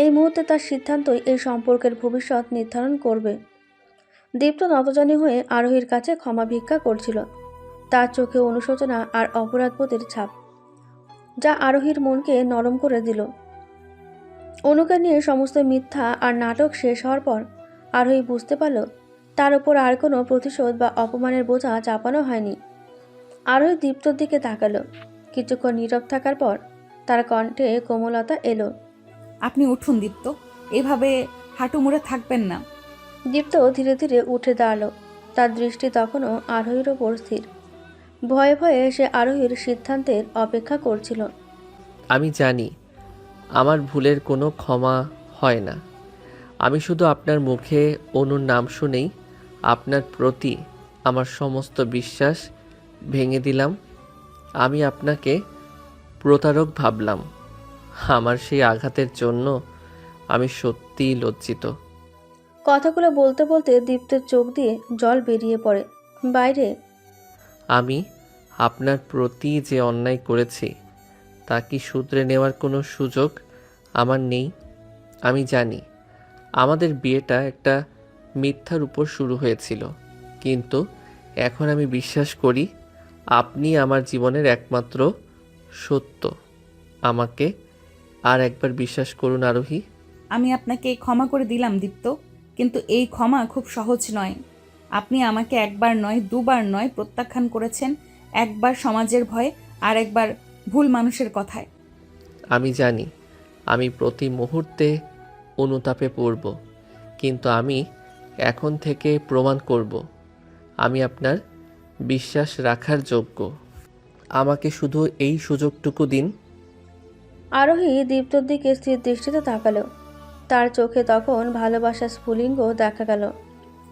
এই মুহূর্তে তার সিদ্ধান্তই এই সম্পর্কের ভবিষ্যৎ নির্ধারণ করবে। দীপ্ত নতজানি হয়ে আরোহীর কাছে ক্ষমা ভিক্ষা করছিল। তার চোখে অনুশোচনা আর অপরাধবোধের ছাপ, যা আরোহীর মনকে নরম করে দিল। অনুকে নিয়ে সমস্ত মিথ্যা আর নাটক শেষ হওয়ার পর আরোহী বুঝতে পারল তার উপর আর কোনো প্রতিশোধ বা অপমানের বোঝা চাপানো হয়নি। আরোহী দীপ্তর দিকে তাকালো। কিছুক্ষণ নীরব থাকার পর তার কণ্ঠে কোমলতা এলো। আপনি উঠুন দীপ্ত, এভাবে হাঁটু মুড়ে থাকবেন না। দীপ্ত ধীরে ধীরে উঠে দাঁড়ালো। তার দৃষ্টি তখনও আরোহীর ওপর স্থির। ভয়ে ভয়ে সে আরোহীর সিদ্ধান্তের অপেক্ষা করছিল। আমি জানি আমার ভুলের কোনো ক্ষমা হয় না। আমি শুধু আপনার মুখে অনুর নাম শুনেই আপনার প্রতি আমার সমস্ত বিশ্বাস ভেঙে দিলাম। আমি আপনাকে প্রতারক ভাবলাম। আমার সেই আঘাতের জন্য আমি সত্যিই লজ্জিত। কথাগুলো বলতে বলতে দীপ্তের চোখ দিয়ে জল বেরিয়ে পড়ে। বাইরে আমি আপনার প্রতি যে অন্যায় করেছি তা কি শুধরে নেওয়ার কোনো সুযোগ আমার নেই? আমি জানি আমাদের বিয়েটা একটা মিথ্যার উপর শুরু হয়েছিল, কিন্তু এখন আমি বিশ্বাস করি আপনি আমার জীবনের একমাত্র সত্য। আমাকে আর একবার বিশ্বাস করুন আরোহী। আমি আপনাকে ক্ষমা করে দিলাম দীপ্ত, কিন্তু এই ক্ষমা খুব সহজ নয়। আপনি আমাকে একবার নয়, দুবার নয় প্রত্যাখ্যান করেছেন। একবার সমাজের ভয়ে, আর একবার ভুল মানুষের কথায়। আমি জানি আমি প্রতি মুহূর্তে অনুতাপে পড়ব, কিন্তু আমি এখন থেকে প্রমাণ করব আমি আপনার বিশ্বাস রাখার যোগ্য। আমাকে শুধু এই সুযোগটুকু দিন। আরোহী দীপ্তর দিকে স্থির দৃষ্টিতে তাকালো। তার চোখে তখন ভালোবাসার স্ফুলিঙ্গ দেখা গেল।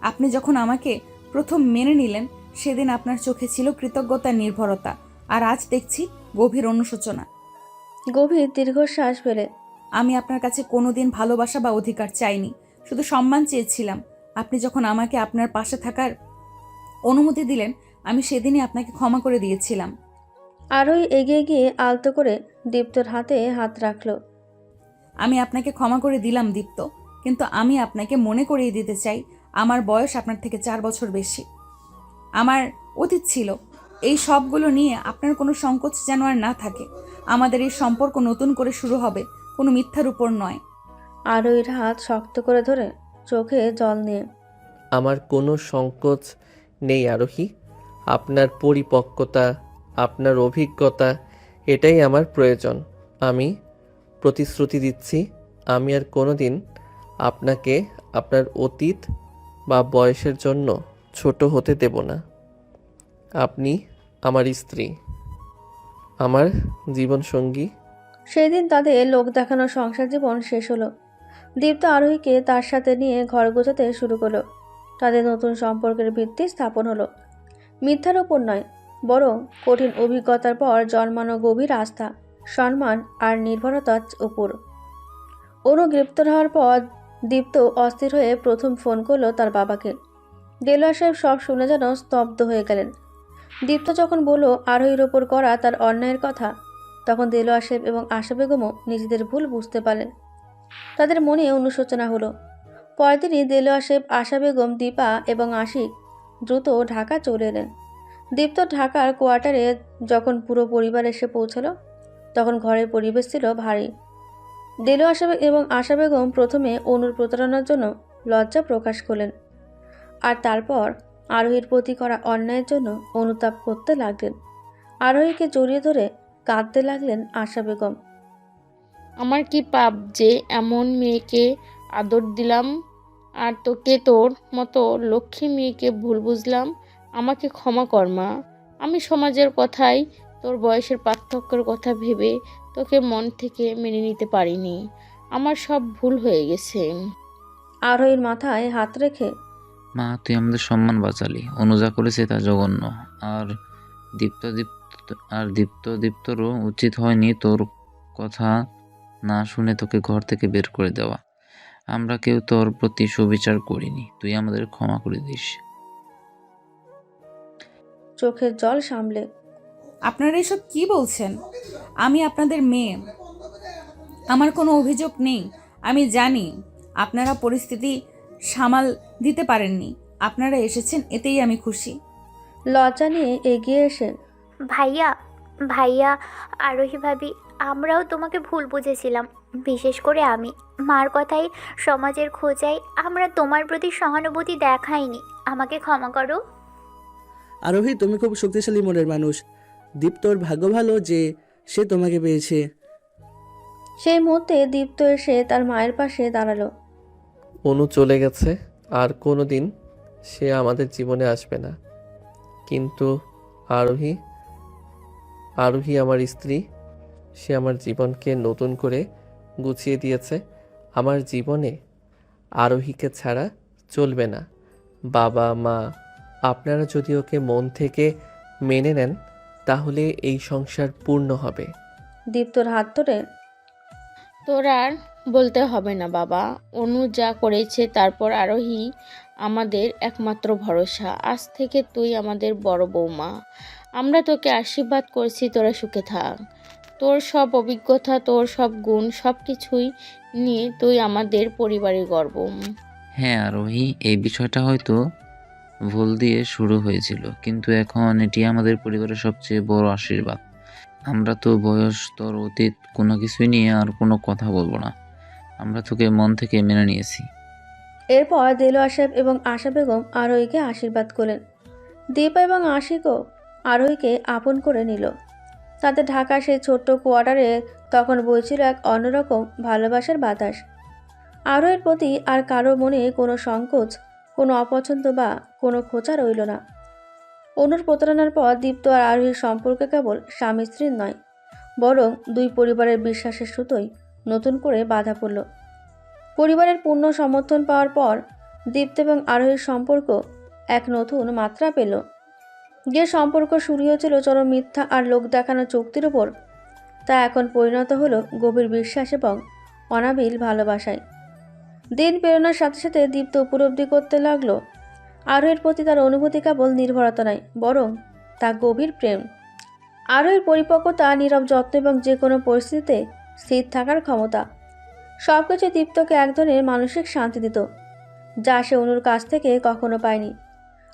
আপনি যখন আমাকে প্রথম মেনে নিলেন, সেদিন আপনার চোখে ছিল কৃতজ্ঞতার নির্ভরতা, আর আজ দেখছি গভীর অনুশোচনা। গভীর দীর্ঘশ্বাস ফেলে আমি আপনার কাছে কোনোদিন ভালোবাসা বা অধিকার চাইনি, শুধু সম্মান চেয়েছিলাম। আপনি যখন আমাকে আপনার পাশে থাকার অনুমতি দিলেন, আমি সেদিনই আপনাকে ক্ষমা করে দিয়েছিলাম। আরোহী এগিয়ে গিয়ে আলতো করে দীপ্তর হাতে হাত রাখল। আমি আপনাকে ক্ষমা করে দিলাম দীপ্ত, কিন্তু আমি আপনাকে মনে করিয়ে দিতে চাই আমার বয়স আপনার থেকে 4 বছর বেশি। আমার অতীত ছিল। এই সবগুলো নিয়ে আপনার কোনো সংকোচ যেন আর না থাকে। আমাদের এই সম্পর্ক নতুন করে শুরু হবে, কোনো মিথ্যার উপর নয়। আরোহীর হাত শক্ত করে ধরে চোখে জল নিয়ে আমার কোনো সংকোচ নেই আরোহী। আপনার পরিপক্কতা, আপনার অভিজ্ঞতা, এটাই আমার প্রয়োজন। আমি প্রতিশ্রুতি দিচ্ছি আমি আর কোনো দিন আপনাকে আপনার অতীত বা বয়সের জন্য ছোট হতে দেব না। আপনি আমার স্ত্রী, আমার জীবনসঙ্গী। সেই দিন তাদের লোক দেখানো সংসার জীবন শেষ হলো। দীপ্ত আরোহীকে তার সাথে নিয়ে ঘর গোছাতে শুরু করলো। তাদের নতুন সম্পর্কের ভিত্তি স্থাপন হলো মিথ্যার উপর নয়, বরং কঠিন অভিজ্ঞতার পর জন্মানো গভীর আস্থা, সম্মান আর নির্ভরতার উপর। অনু গ্রেপ্তার হওয়ার পর দীপ্ত অস্থির হয়ে প্রথম ফোন করলো তার বাবাকে। দেলোয়ার সাহেব সব শুনে যেন স্তব্ধ হয়ে গেলেন। দীপ্ত যখন বলল আরোহীর ওপর করা তার অন্যায়ের কথা, তখন দেলোয়ার সাহেব এবং আশা বেগমও নিজেদের ভুল বুঝতে পারলেন। তাদের মনে অনুশোচনা হলো। পরদিনই দেলোয়ার সাহেব, আশা বেগম, দীপা এবং আশিক দ্রুত ঢাকা চলে এলেন। দীপ্ত ঢাকার কোয়ার্টারে যখন পুরো পরিবার এসে পৌঁছালো, তখন ঘরের পরিবেশ ছিল ভারী। দেলোয়ার সাহেব এবং আশা বেগম প্রথমে অনুর প্রতারণার জন্য লজ্জা প্রকাশ করলেন, আর তারপর আরোহীর প্রতি করা অন্যায়ের জন্য অনুতাপ করতে লাগলেন। আরোহীকে জড়িয়ে ধরে কাঁদতে লাগলেন আশা বেগম। আমার কি পাপ যে এমন মেয়েকে আদর দিলাম, আর তোকে তোর মতো লক্ষ্মী মেয়েকে ভুল বুঝলাম। আমাকে ক্ষমা কর মা। আমি সমাজের কথাই, তোর বয়সের পার্থক্যের কথা ভেবে তোকে মন থেকে মেনে নিতে পারিনি। আমার সব ভুল হয়ে গেছে। আরোহীর মাথায় হাত রেখে মা, তুই আমাদের সম্মান বাঁচালি। অনুজা করেছে তা জঘন্য। আর দীপ্তরও উচিত হয়নি তোর কথা না শুনে তোকে ঘর থেকে বের করে দেওয়া। আমরা কেউ তোর প্রতি সুবিচার করিনি, তুই আমাদের ক্ষমা করে দিস। চোখের জল সামলে আপনারা এসব কি বলছেন? আমি আপনাদের মেয়ে, আমার কোনো অভিযোগ নেই। আমি জানি আপনারা পরিস্থিতি সামাল দিতে পারেননি। আপনারা এসেছেন, এতেই আমি খুশি। লজ্জা নিয়ে এগিয়ে এসে ভাইয়া ভাইয়া আরোহী ভাবি, আমরাও তোমাকে ভুল বুঝেছিলাম। বিশেষ করে আমি। মার কথাই, সমাজের খোঁজাই আমরা তোমার প্রতি সহানুভূতি দেখাইনি। আমাকে ক্ষমা করো। আরোহী, তুমি খুব শক্তিশালী মনের মানুষ। দীপ্তর ভাগ্য ভালো যে সে তোমাকে পেয়েছে। সেই মুহূর্তে দীপ্ত এসে তার মায়ের পাশে দাঁড়ালো। অনু চলে গেছে, আর কোনো দিন সে আমাদের জীবনে আসবে না। কিন্তু আরোহী আরোহী আমার স্ত্রী, সে আমার জীবনকে নতুন করে গুছিয়ে দিয়েছে। আমার জীবনে আরোহীকে ছাড়া চলবে না। বাবা মা আপনারা যদি ওকে মন থেকে মেনে নেন তাহলে এই সংসার পূর্ণ হবে। দীপ্তর হাত ধরে তোর আর বলতে হবে না বাবা, অনু যা করেছে, তারপর আরোহী আমাদের একমাত্র ভরসা। আজ থেকে তুই আমাদের বড় বৌমা। আমরা তোকে আশীর্বাদ করছি, তোরা সুখে থাক। তোর সব অভিজ্ঞতা, তোর সব গুণ, সব কিছুই নিয়ে তুই আমাদের পরিবারের গর্ব। হ্যাঁ আরোহী, এই বিষয়টা হয়তো ভুল দিয়ে শুরু হয়েছিল, কিন্তু এখন এটি আমাদের পরিবারের সবচেয়ে বড় আশীর্বাদ। আমরা তো বয়স, তোর অতীত কোনো কিছুই নিয়ে আর কোনো কথা বলবো না। আমরা তোকে মন থেকে মেনে নিয়েছি। এরপর দেলোয়ার সাহেব এবং আশা বেগম আরোহীকে আশীর্বাদ করলেন। দীপা এবং আশিকও আরোহীকে আপন করে নিল। তাদের ঢাকা সেই ছোট্ট কোয়ার্টারে তখন বইছিল এক অন্যরকম ভালোবাসার বাতাস। আরোহীর প্রতি আর কারো মনে কোনো সংকোচ, কোনো অপছন্দ বা কোনো খোঁচা রইল না। অনুর প্রতারণার পর দীপ্ত আর আরোহীর সম্পর্কে কেবল স্বামী স্ত্রীর নয়, বরং দুই পরিবারের বিশ্বাসের সুতোই নতুন করে বাঁধা পড়ল। পরিবারের পূর্ণ সমর্থন পাওয়ার পর দীপ্ত এবং আরোহীর সম্পর্ক এক নতুন মাত্রা পেল। যে সম্পর্ক শুরু হয়েছিল চরম মিথ্যা আর লোক দেখানো চুক্তির উপর, তা এখন পরিণত হলো গভীর বিশ্বাস এবং অনাবিল ভালোবাসায়। দিন পেরোনোর সাথে সাথে দীপ্ত উপলব্ধি করতে লাগলো আরোহীর প্রতি তার অনুভূতি কেবল নির্ভরতা নয়, বরং তা গভীর প্রেম। আরোহীর পরিপক্কতা, নীরব যত্ন এবং যে কোনো পরিস্থিতিতে স্থির থাকার ক্ষমতা, সব কিছু দীপ্তকে এক ধরনের মানসিক শান্তি দিত, যা সে অনুর কাছ থেকে কখনো পায়নি।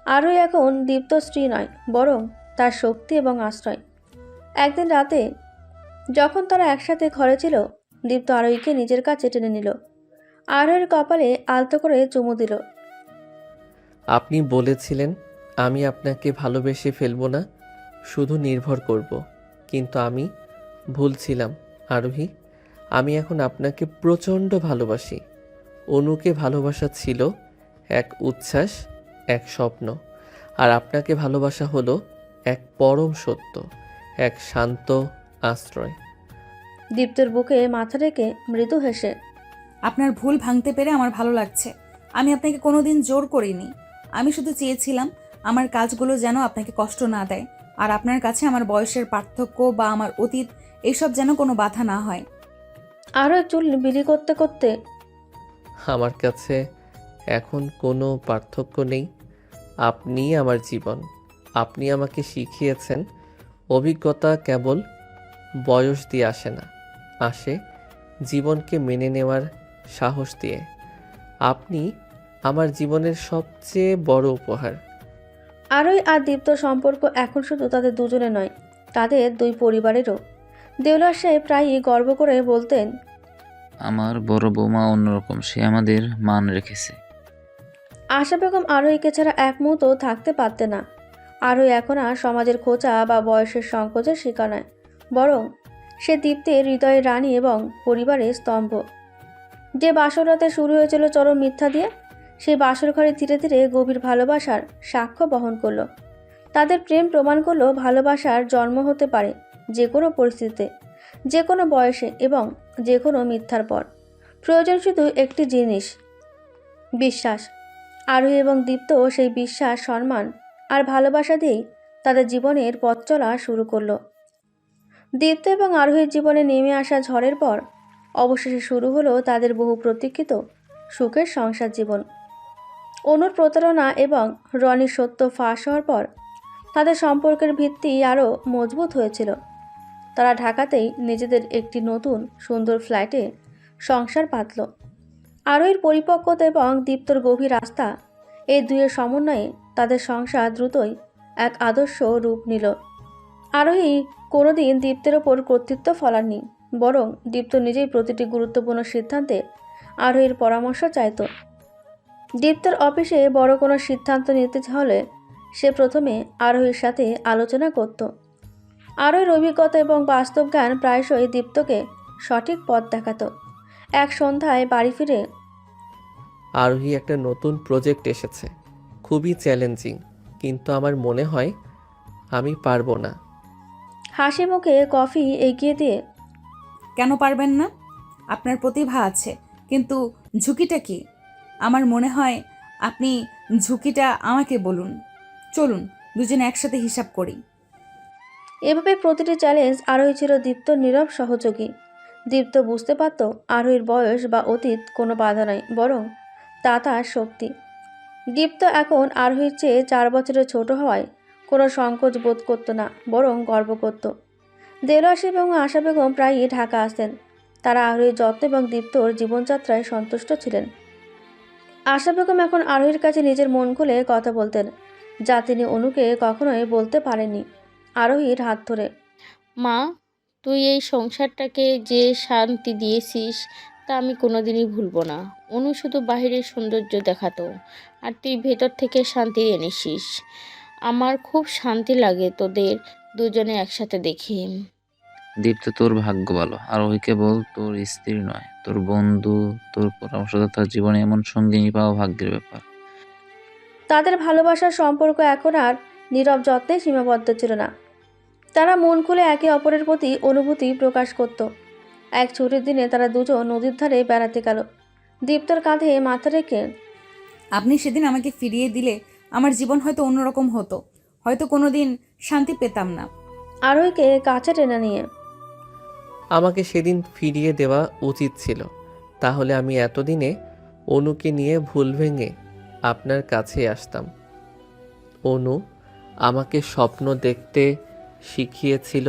আরোহী এখন দীপ্ত স্ত্রী নয়, বরং তার শক্তি এবং আশ্রয়। একদিন রাতে যখন তারা একসাথে ঘরে ছিল, দীপ্ত আরোহীকে নিজের কাছে টেনে নিল। আরোহীর কপালে আলতো করে চুমু দিল। আপনি বলেছিলেন আমি আপনাকে ভালোবেসে ফেলবো না, শুধু নির্ভর করব। কিন্তু আমি ভুল ছিলাম আরোহী। আমি এখন আপনাকে প্রচণ্ড ভালোবাসি। অনুকে ভালোবাসা ছিল এক উচ্ছ্বাস, এক স্বপ্ন, আর আপনাকে ভালোবাসা হলো এক পরম সত্য, এক শান্ত আশ্রয়। দীপ্তের বুকে মাথা রেখে মৃদু হেসে, আপনার ভুল ভাঙতে পেরে আমার ভালো লাগছে। আমি আপনাকে কোনোদিন জোর করিনি। আমি শুধু চেয়েছিলাম আমার কাজগুলো যেন আপনাকে কষ্ট না দেয়, আর আপনার কাছে আমার বয়সের পার্থক্য বা আমার অতীত এসব যেন কোনো বাধা না হয়। আরও চুল বিলি করতে করতে, আমার কাছে এখন কোনো পার্থক্য নেই। আপনিই আমার জীবন। আপনি আমাকে শিখিয়েছেন অভিজ্ঞতা কেবল বয়স দিয়ে আসে না, আসে জীবনকে মেনে নেওয়ার সাহস দিয়ে। আপনি আমার জীবনের সবচেয়ে বড় উপহার। আরোহী আর দীপ্ত সম্পর্ক এখন শুধু তাদের দুজনে নয়, তাদের দুই পরিবারেরও। দেওলার সাহেব প্রায়ই গর্ব করে বলতেন, আমার বড় বৌমা অন্যরকম, সে আমাদের মান রেখেছে। আশা বেগম আরোহীকে ছাড়া এক মুহূর্ত থাকতে পারতেন না। আরোহী এখন আর সমাজের খোঁচা বা বয়সের সংকোচের শিকার নয়, বরং সে দীপ্তের হৃদয়ের রানী এবং পরিবারের স্তম্ভ। যে বাসর রাতে শুরু হয়েছিল চরম মিথ্যা দিয়ে, সেই বাসর ঘরে ধীরে ধীরে গভীর ভালোবাসার সাক্ষ্য বহন করলো। তাদের প্রেম প্রমাণ করলো ভালোবাসার জন্ম হতে পারে যে কোনো পরিস্থিতিতে, যে কোনো বয়সে এবং যে কোনো মিথ্যার পর। প্রয়োজন শুধু একটি জিনিস, বিশ্বাস। আরোহী এবং দীপ্ত সেই বিশ্বাস, সম্মান আর ভালোবাসা দিয়েই তাদের জীবনের পথ চলা শুরু করলো। দীপ্ত এবং আরোহীর জীবনে নেমে আসা ঝড়ের পর অবশেষে শুরু হলো তাদের বহু প্রতীক্ষিত সুখের সংসার জীবন। অনুর প্রতারণা এবং রনির সত্য ফাঁস হওয়ার পর তাদের সম্পর্কের ভিত্তি আরও মজবুত হয়েছিল। তারা ঢাকাতেই নিজেদের একটি নতুন সুন্দর ফ্ল্যাটে সংসার পাতল। আরোহীর পরিপক্কতা এবং দীপ্তর গভীর আস্থা, এই দুয়ের সমন্বয়ে তাদের সংসার দ্রুতই এক আদর্শ রূপ নিল। আরোহী কোনোদিন দীপ্তের ওপর কর্তৃত্ব ফলাননি, বরং দীপ্ত নিজেই প্রতিটি গুরুত্বপূর্ণ সিদ্ধান্তে আরোহীর পরামর্শ চাইত। দীপ্তের অফিসে বড় কোনো সিদ্ধান্ত নিতে হলে সে প্রথমে আরোহীর সাথে আলোচনা করত। আরোহীর অভিজ্ঞতা এবং বাস্তব জ্ঞান প্রায়শই দীপ্তকে সঠিক পথ দেখাতো। এক সন্ধ্যায় বাড়ি ফিরে আরোহী একটা নতুন প্রজেক্ট এসেছে, খুবই চ্যালেঞ্জিং, কিন্তু আমার মনে হয় আমি পারবো না। হাসি মুখে কফি এগিয়ে দিয়ে কেন পারবেন না? আপনার প্রতিভা আছে, কিন্তু ঝুঁকিটা কি? আমার মনে হয় আপনি ঝুঁকিটা আমাকে বলুন। চলুন দুজনে একসাথে হিসাব করি। এভাবে প্রতিটি চ্যালেঞ্জ আরোহী ছিল দীপ্তর নীরব সহযোগী। দীপ্ত বুঝতে পারত আরোহীর বয়স বা অতীত কোনো বাধা নয়, বরং তা তার শক্তি। দীপ্ত এখন আরোহীর চেয়ে 4 বছরের ছোট হওয়ায় কোনো সংকোচ বোধ করত না, বরং গর্ব করত। দেলোয়ার এবং আশা বেগম প্রায়ই ঢাকা আসতেন। তারা আরোহীর যত্ন এবং দীপ্তর জীবনযাত্রায় সন্তুষ্ট ছিলেন। আশা বেগম এখন আরোহীর কাছে নিজের মন খুলে কথা বলতেন, যা তিনি অনুকে কখনোই বলতে পারেননি। আরোহীর হাত ধরে, মা, তুই এই সংসারটাকে যে শান্তি দিয়েছিস তা আমি কোনোদিনই ভুলবো না। অনু শুধু বাহিরের সৌন্দর্য দেখাতো, আর তুই ভেতর থেকে শান্তি এনেছিস। আমার খুব শান্তি লাগে তোদের দুজনে একসাথে দেখি। দীপ্ত, তোর ভাগ্য ভালো। আরোহী কেবল তোর স্ত্রী নয়, তোর বন্ধু, তোর পরামর্শদাতা। জীবনে এমন সঙ্গিনী পাওয়া ভাগ্যের ব্যাপার। তাদের ভালোবাসার সম্পর্ক এখন আর নীরব যত্নে সীমাবদ্ধ ছিল না। তারা মন খুলে একে অপরের প্রতি অনুভূতি প্রকাশ করত। এক ছুটির দিনে তারা দুজন নদীর ধারে বেড়াতে গেল। দীপ্তর কাঁধে মাথা রেখে, আপনি সেদিন আমাকে ফিরিয়ে দিলে আমার জীবন হয়তো অন্যরকম হতো, হয়তো কোনোদিন শান্তি পেতাম না। আরোহীকে কাছে টেনে নিয়ে, আমাকে সেদিন ফিরিয়ে দেওয়া উচিত ছিল, তাহলে আমি এতদিনে অনুকে নিয়ে ভুল ভেঙে আপনার কাছে আসতাম। অনু আমাকে স্বপ্ন দেখতে শিখিয়েছিল,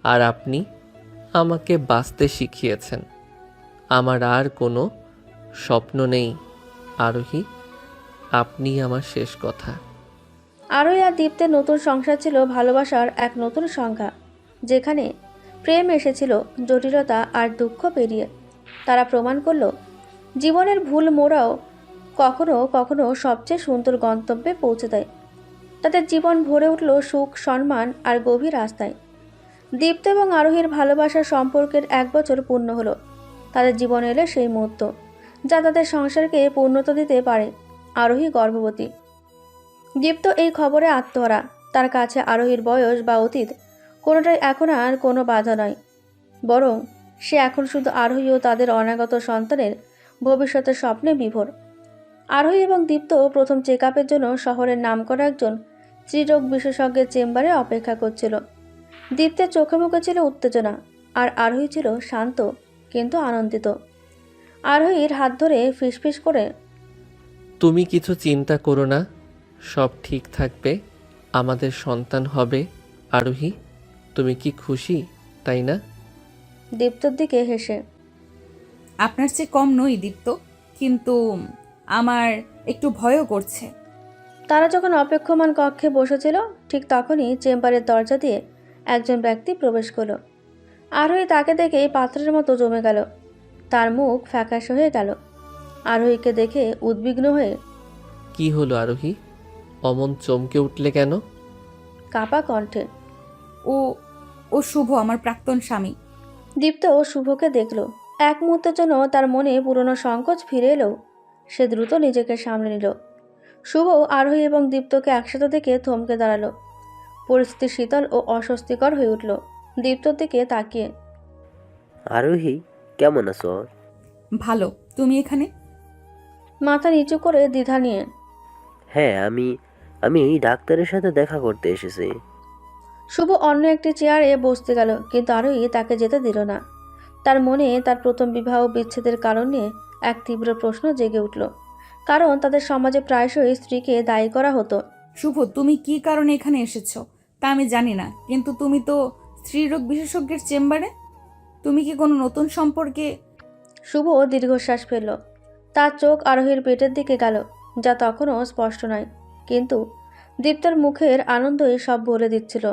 আর আপনি আমাকে বাঁচতে শিখিয়েছেন। আমার আর কোনো স্বপ্ন নেই আরোহী, আপনি আমার শেষ কথা। আরোহী আর দীপ্তের নতুন সংসার ছিল ভালোবাসার এক নতুন সংজ্ঞা, যেখানে প্রেম এসেছিল জটিলতা আর দুঃখ পেরিয়ে। তারা প্রমাণ করল জীবনের ভুল মোড়াও কখনো কখনো সবচেয়ে সুন্দর গন্তব্যে পৌঁছে দেয়। তাদের জীবন ভরে উঠল সুখ, সম্মান আর গভীর আস্থায়। দীপ্ত এবং আরোহীর ভালোবাসার সম্পর্কের 1 বছর পূর্ণ হলো। তাদের জীবনে এলো সেই মুহূর্ত যা তাদের সংসারকে পূর্ণতা দিতে পারে। আরোহী গর্ভবতী। দীপ্ত এই খবরে আত্মহারা। তার কাছে আরোহীর বয়স বা অতীত কোনোটাই এখন আর কোনো বাধা নয়, বরং সে এখন শুধু আরোহী ও তাদের অনাগত সন্তানের ভবিষ্যতের স্বপ্নে বিভোর। আরোহী এবং দীপ্ত প্রথম চেক আপের জন্য শহরের নামকরা একজন স্ত্রীরোগ বিশেষজ্ঞের চেম্বারে অপেক্ষা করছিল। দীপ্তের চোখে মুখে ছিল উত্তেজনা, আর আরোহী ছিল শান্ত কিন্তু আনন্দিত। আরোহীর হাত ধরে ফিসফিস করে, তুমি কিছু চিন্তা করো না, সব ঠিক থাকবে, আমাদের সন্তান হবে। আরোহী, তুমি কি খুশি, তাই না? দীপ্তর দিকে হেসে, আপনার চেয়ে কম নই দীপ্ত, কিন্তু আমার একটু ভয়ও করছে। তারা যখন অপেক্ষমান কক্ষে বসেছিল, ঠিক তখনই চেম্বারের দরজা দিয়ে একজন ব্যক্তি প্রবেশ করল। আরোহী তাকে দেখে পাথরের মতো জমে গেল। তার মুখ ফ্যাকাশে হয়ে গেল। আরোহীকে দেখে উদ্বিগ্ন হয়ে, কি হলো আরোহী, অমন চমকে উঠলে কেন? কাপা কণ্ঠে, ও ও শুভ, আমার প্রাক্তন স্বামী। দীপ্ত শুভকে দেখল। এক মুহূর্তের জন্য তার মনে পুরনো সংকোচ ফিরে এলেও সে দ্রুত নিজেকে সামলে নিল। শুভ আরোহী এবং দীপ্তকে একসাথে দেখে থমকে দাঁড়ালো। পরিস্থিতি শীতল ও অস্বস্তিকর হয়ে উঠল। দীপ্তর দিকে তাকিয়ে, আরোহী, কেমন আছো? ভালো, তুমি এখানে? মাথা নিচু করে দ্বিধা নিয়ে, হ্যাঁ, আমি এই ডাক্তারের সাথে দেখা করতে এসেছি। শুভ অন্য একটি চেয়ারে বসতে গেল, কিন্তু আরোহী তাকে যেতে দিল না। তার মনে তার প্রথম বিবাহ বিচ্ছেদের কারণ নিয়ে এক তীব্র প্রশ্ন জেগে উঠল। কারণ তাদের সমাজে প্রায়শই স্ত্রীকে দায়ী করা হতো। শুভ, তুমি কি কারণে এখানে এসেছো তা আমি জানি না, কিন্তু তুমি তো স্ত্রীরোগ বিশেষজ্ঞের চেম্বারে। তুমি কি কোনো নতুন সম্পর্কে? শুভ দীর্ঘশ্বাস ফেলল। তার চোখ আরোহীর পেটের দিকে গেল, যা তখনও স্পষ্ট নয়, কিন্তু দীপ্তের মুখের আনন্দই সব বলে দিচ্ছিল।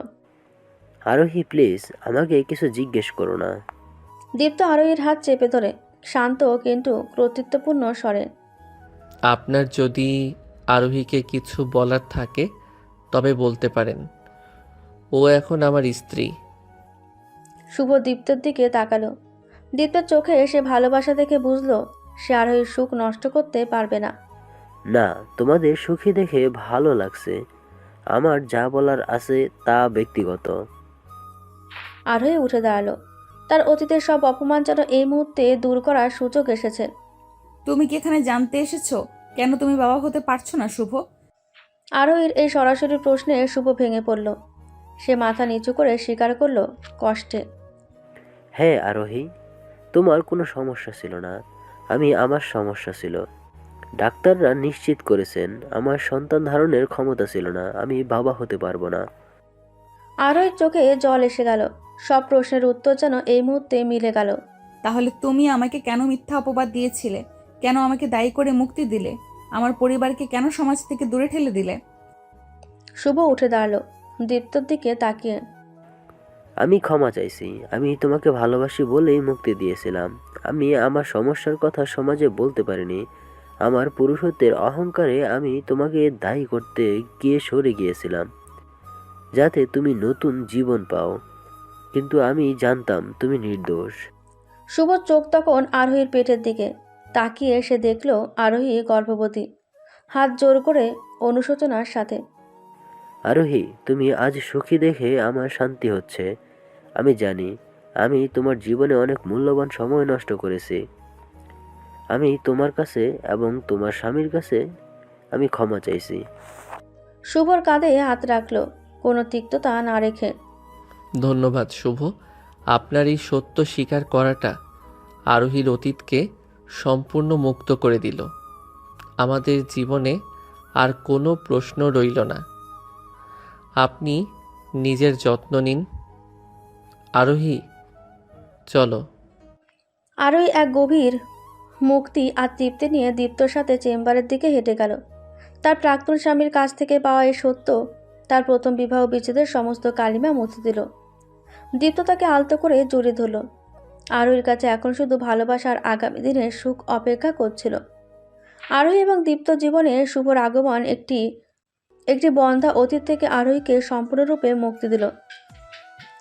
আরোহী, প্লিজ আমাকে কিছু জিজ্ঞেস করো না। দীপ্ত আরোহীর হাত চেপে ধরে শান্ত কিন্তু কর্তৃত্বপূর্ণ স্বরে, আপনার যদি আরোহীকে কিছু বলার থাকে তবে বলতে পারেন, ও এখন আমার স্ত্রী। শুভ দীপ্তের দিকে তাকালো। দীপ্তের চোখে সে ভালোবাসা দেখে বুঝলো সে আরোহীর সুখ নষ্ট করতে পারবে না। না, তোমাদের সুখী দেখে ভালো লাগছে। আমার যা বলার আছে তা ব্যক্তিগত। আরোহী উঠে দাঁড়ালো। তার অতীতের সব অপমান যেন এই মুহূর্তে দূর করার সুযোগ এসেছে। তুমি কি এখানে জানতে এসেছো কেন তুমি বাবা হতে পারছো না শুভ? আরোহীর এই সরাসরি প্রশ্নে শুভ ভেঙে পড়ল। সে মাথা নিচু করে স্বীকার করলো কষ্টে। হ্যাঁ আরোহী, তোমার কোনো সমস্যা ছিল না, আমার সমস্যা ছিল। ডাক্তাররা নিশ্চিত করেছেন আমার সন্তান ধারণের ক্ষমতা ছিল না, আমি বাবা হতে পারবো না। আরোহীর চোখে জল এসে গেল। সব প্রশ্নের উত্তর যেন এই মুহূর্তে মিলে গেল। তাহলে তুমি আমাকে কেন মিথ্যা অপবাদ দিয়েছিলে? কেন আমাকে দায়ী করে মুক্তি দিলে? আমার পরিবারকে কেন সমাজ থেকে দূরে ঠেলে দিলে? শুভ উঠে দাঁড়ালো দীপ্তর দিকে তাকিয়ে। আমি ক্ষমা চাইছি, আমি তোমাকে ভালোবাসি বলেই মুক্তি দিয়েছিলাম। আমি আমার সমস্যার কথা সমাজে বলতে পারিনি। আমার পুরুষত্বের অহংকারে আমি তোমাকে দায়ী করতে গিয়ে সরে গিয়েছিলাম, যাতে তুমি নতুন জীবন পাও। কিন্তু আমি জানতাম তুমি নির্দোষ। শুভ চোখ তখন আরোহীর পেটের দিকে তাকিয়ে সে দেখল আরোহী গর্ভবতী। হাত জোর করে অনুশোচনার সাথে। আরোহী, তুমি আজ সুখী দেখে আমার শান্তি হচ্ছে। আমি জানি আমি তোমার জীবনে অনেক মূল্যবান সময় নষ্ট করেছি। আমি তোমার কাছে এবং তোমার স্বামীর কাছে আমি ক্ষমা চাইছি। শুভর কাঁধে হাত রাখলো কোনো তিক্ততা না রেখে। ধন্যবাদ শুভ। আপনার এই সত্য স্বীকার করাটা আরোহীর অতীতকে সম্পূর্ণ মুক্ত করে দিল। আমাদের জীবনে আর কোনো প্রশ্ন রইল না। আপনি নিজের যত্ন নিন। আরোহী, চলো। আরোহী এক গভীর মুক্তি আর তৃপ্তি নিয়ে দীপ্তর সাথে চেম্বারের দিকে হেঁটে গেল। তার প্রাক্তন স্বামীর কাছ থেকে পাওয়া এই সত্য তার প্রথম বিবাহ বিচ্ছেদের সমস্ত কালিমা মুছে দিল। দীপ্ত তাকে আলতো করে জড়িয়ে ধরল। আরোহীর কাছে এখন শুধু ভালোবাসার আগামী দিনের সুখ অপেক্ষা করছিল। আরোহী এবং দীপ্ত জীবনে শুভর আগমন একটি বন্ধা অতীত থেকে আরোহীকে সম্পূর্ণরূপে মুক্তি দিল।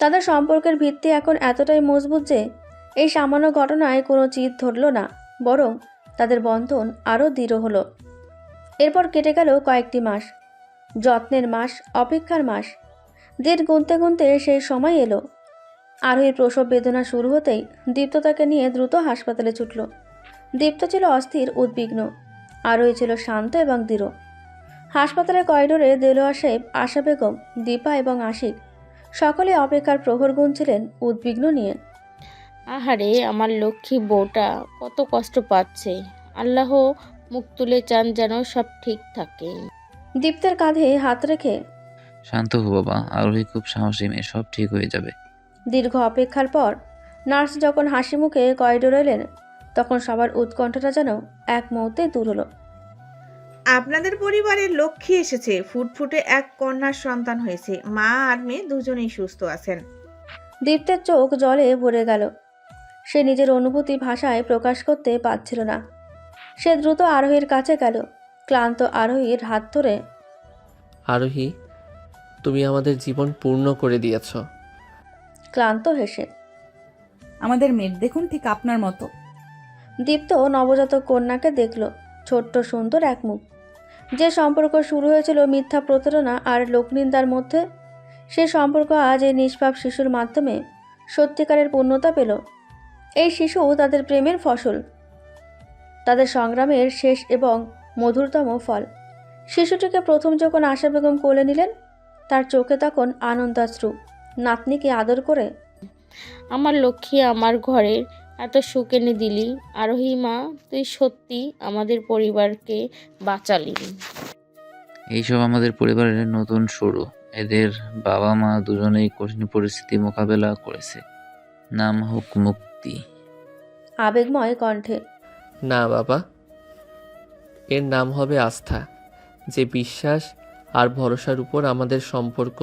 তাদের সম্পর্কের ভিত্তি এখন এতটাই মজবুত যে এই সামান্য ঘটনায় কোনো চিত ধরল না, বরং তাদের বন্ধন আরও দৃঢ় হলো। এরপর কেটে গেল কয়েকটি মাস, যত্নের মাস, অপেক্ষার মাস। দিন গুনতে গুনতে সেই সময় এলো। আরোহীর প্রসব বেদনা শুরু হতেই দীপ্ত তাকে নিয়ে দ্রুত হাসপাতালে ছুটল। দীপ্ত ছিল অস্থির, উদ্বিগ্ন। আরোহী ছিল শান্ত এবং দৃঢ়। হাসপাতালের করিডোরে দেলোয়ার সাহেব, আশা বেগম, দীপা এবং আশিক সকলে অপেক্ষার প্রহর গুনছিলেন উদ্বিগ্ন নিয়ে। আহারে, আমার লক্ষ্মী বউটা কত কষ্ট পাচ্ছে। আল্লাহ মুখ তুলে চান যেন সব ঠিক থাকে। দীপ্তের কাঁধে হাত রেখে। শান্ত হো বাবা, আরোহী খুব সাহসী মেয়ে, সব ঠিক হয়ে যাবে। দীর্ঘ অপেক্ষার পর নার্স যখন হাসি মুখে করিডোরে এলেন, তখন সবার উৎকণ্ঠাটা যেন এক মুহূর্তে দূর হলো। আপনাদের পরিবারের লক্ষ্মী এসেছে। ফুটফুটে এক কন্যার সন্তান হয়েছে। মা আর মেয়ে দুজনেই সুস্থ আছেন। দীপ্তের চোখ জলে ভরে গেল। সে নিজের অনুভূতি ভাষায় প্রকাশ করতে পারছিল না। সে দ্রুত আরোহীর কাছে গেল, ক্লান্ত আরোহীর হাত ধরে। আরোহী, তুমি আমাদের জীবন পূর্ণ করে দিয়েছ। ক্লান্ত হেসে। আমাদের মেয়ে দেখুন ঠিক আপনার মতো। দীপ্ত নবজাতক কন্যাকে দেখল, ছোট্ট সুন্দর এক মুখ। যে সম্পর্ক শুরু হয়েছিল মিথ্যা প্রতারণা আর লোকনিন্দার মধ্যে, সে সম্পর্ক আজ এই নিষ্পাপ শিশুর মাধ্যমে সত্যিকারের পূর্ণতা পেল। এই শিশু তাদের প্রেমের ফসল, তাদের সংগ্রামের শেষ এবং মধুরতম ফল। শিশুটিকে প্রথম যখন আশা বেগম কোলে নিলেন, তার চোখে তখন আনন্দাশ্রু। নাতনিকে আদর করে, আমার লক্ষ্মী, আমার ঘরের এত সুখ এনে দিলি। আরোহী মা, তুই সত্যি আমাদের পরিবারকে বাঁচালি। এইসব আমাদের পরিবারের নতুন শুরু। এদের বাবা মা দুজনেই কঠিন পরিস্থিতি মোকাবেলা করেছে। নাম হোক মুক্তি। আবেগময় কণ্ঠে। না বাবা, এর নাম হবে আস্থা। যে বিশ্বাস আর ভরসার উপর আমাদের সম্পর্ক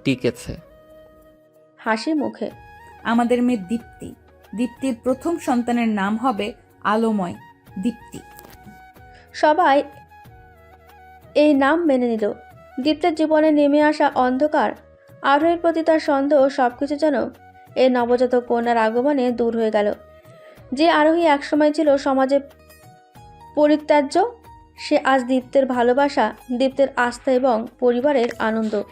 টিকেছে। হাসি মুখে। আমাদের মেয়ে দীপ্তি। দীপ্তির প্রথম সন্তানের নাম হবে আলোময় দীপ্তি। সবাই এই নাম মেনে নিল। দীপ্তের জীবনে নেমে আসা অন্ধকার, আরোহীর প্রতি তার সন্দেহ, সবকিছু যেন এই নবজাতক কন্যার আগমনে দূর হয়ে গেল। যে আরোহী একসময় ছিল সমাজে পরিত্যাজ্য, সে আজ দীপ্তের ভালোবাসা, দীপ্তের আস্থা এবং পরিবারের আনন্দ।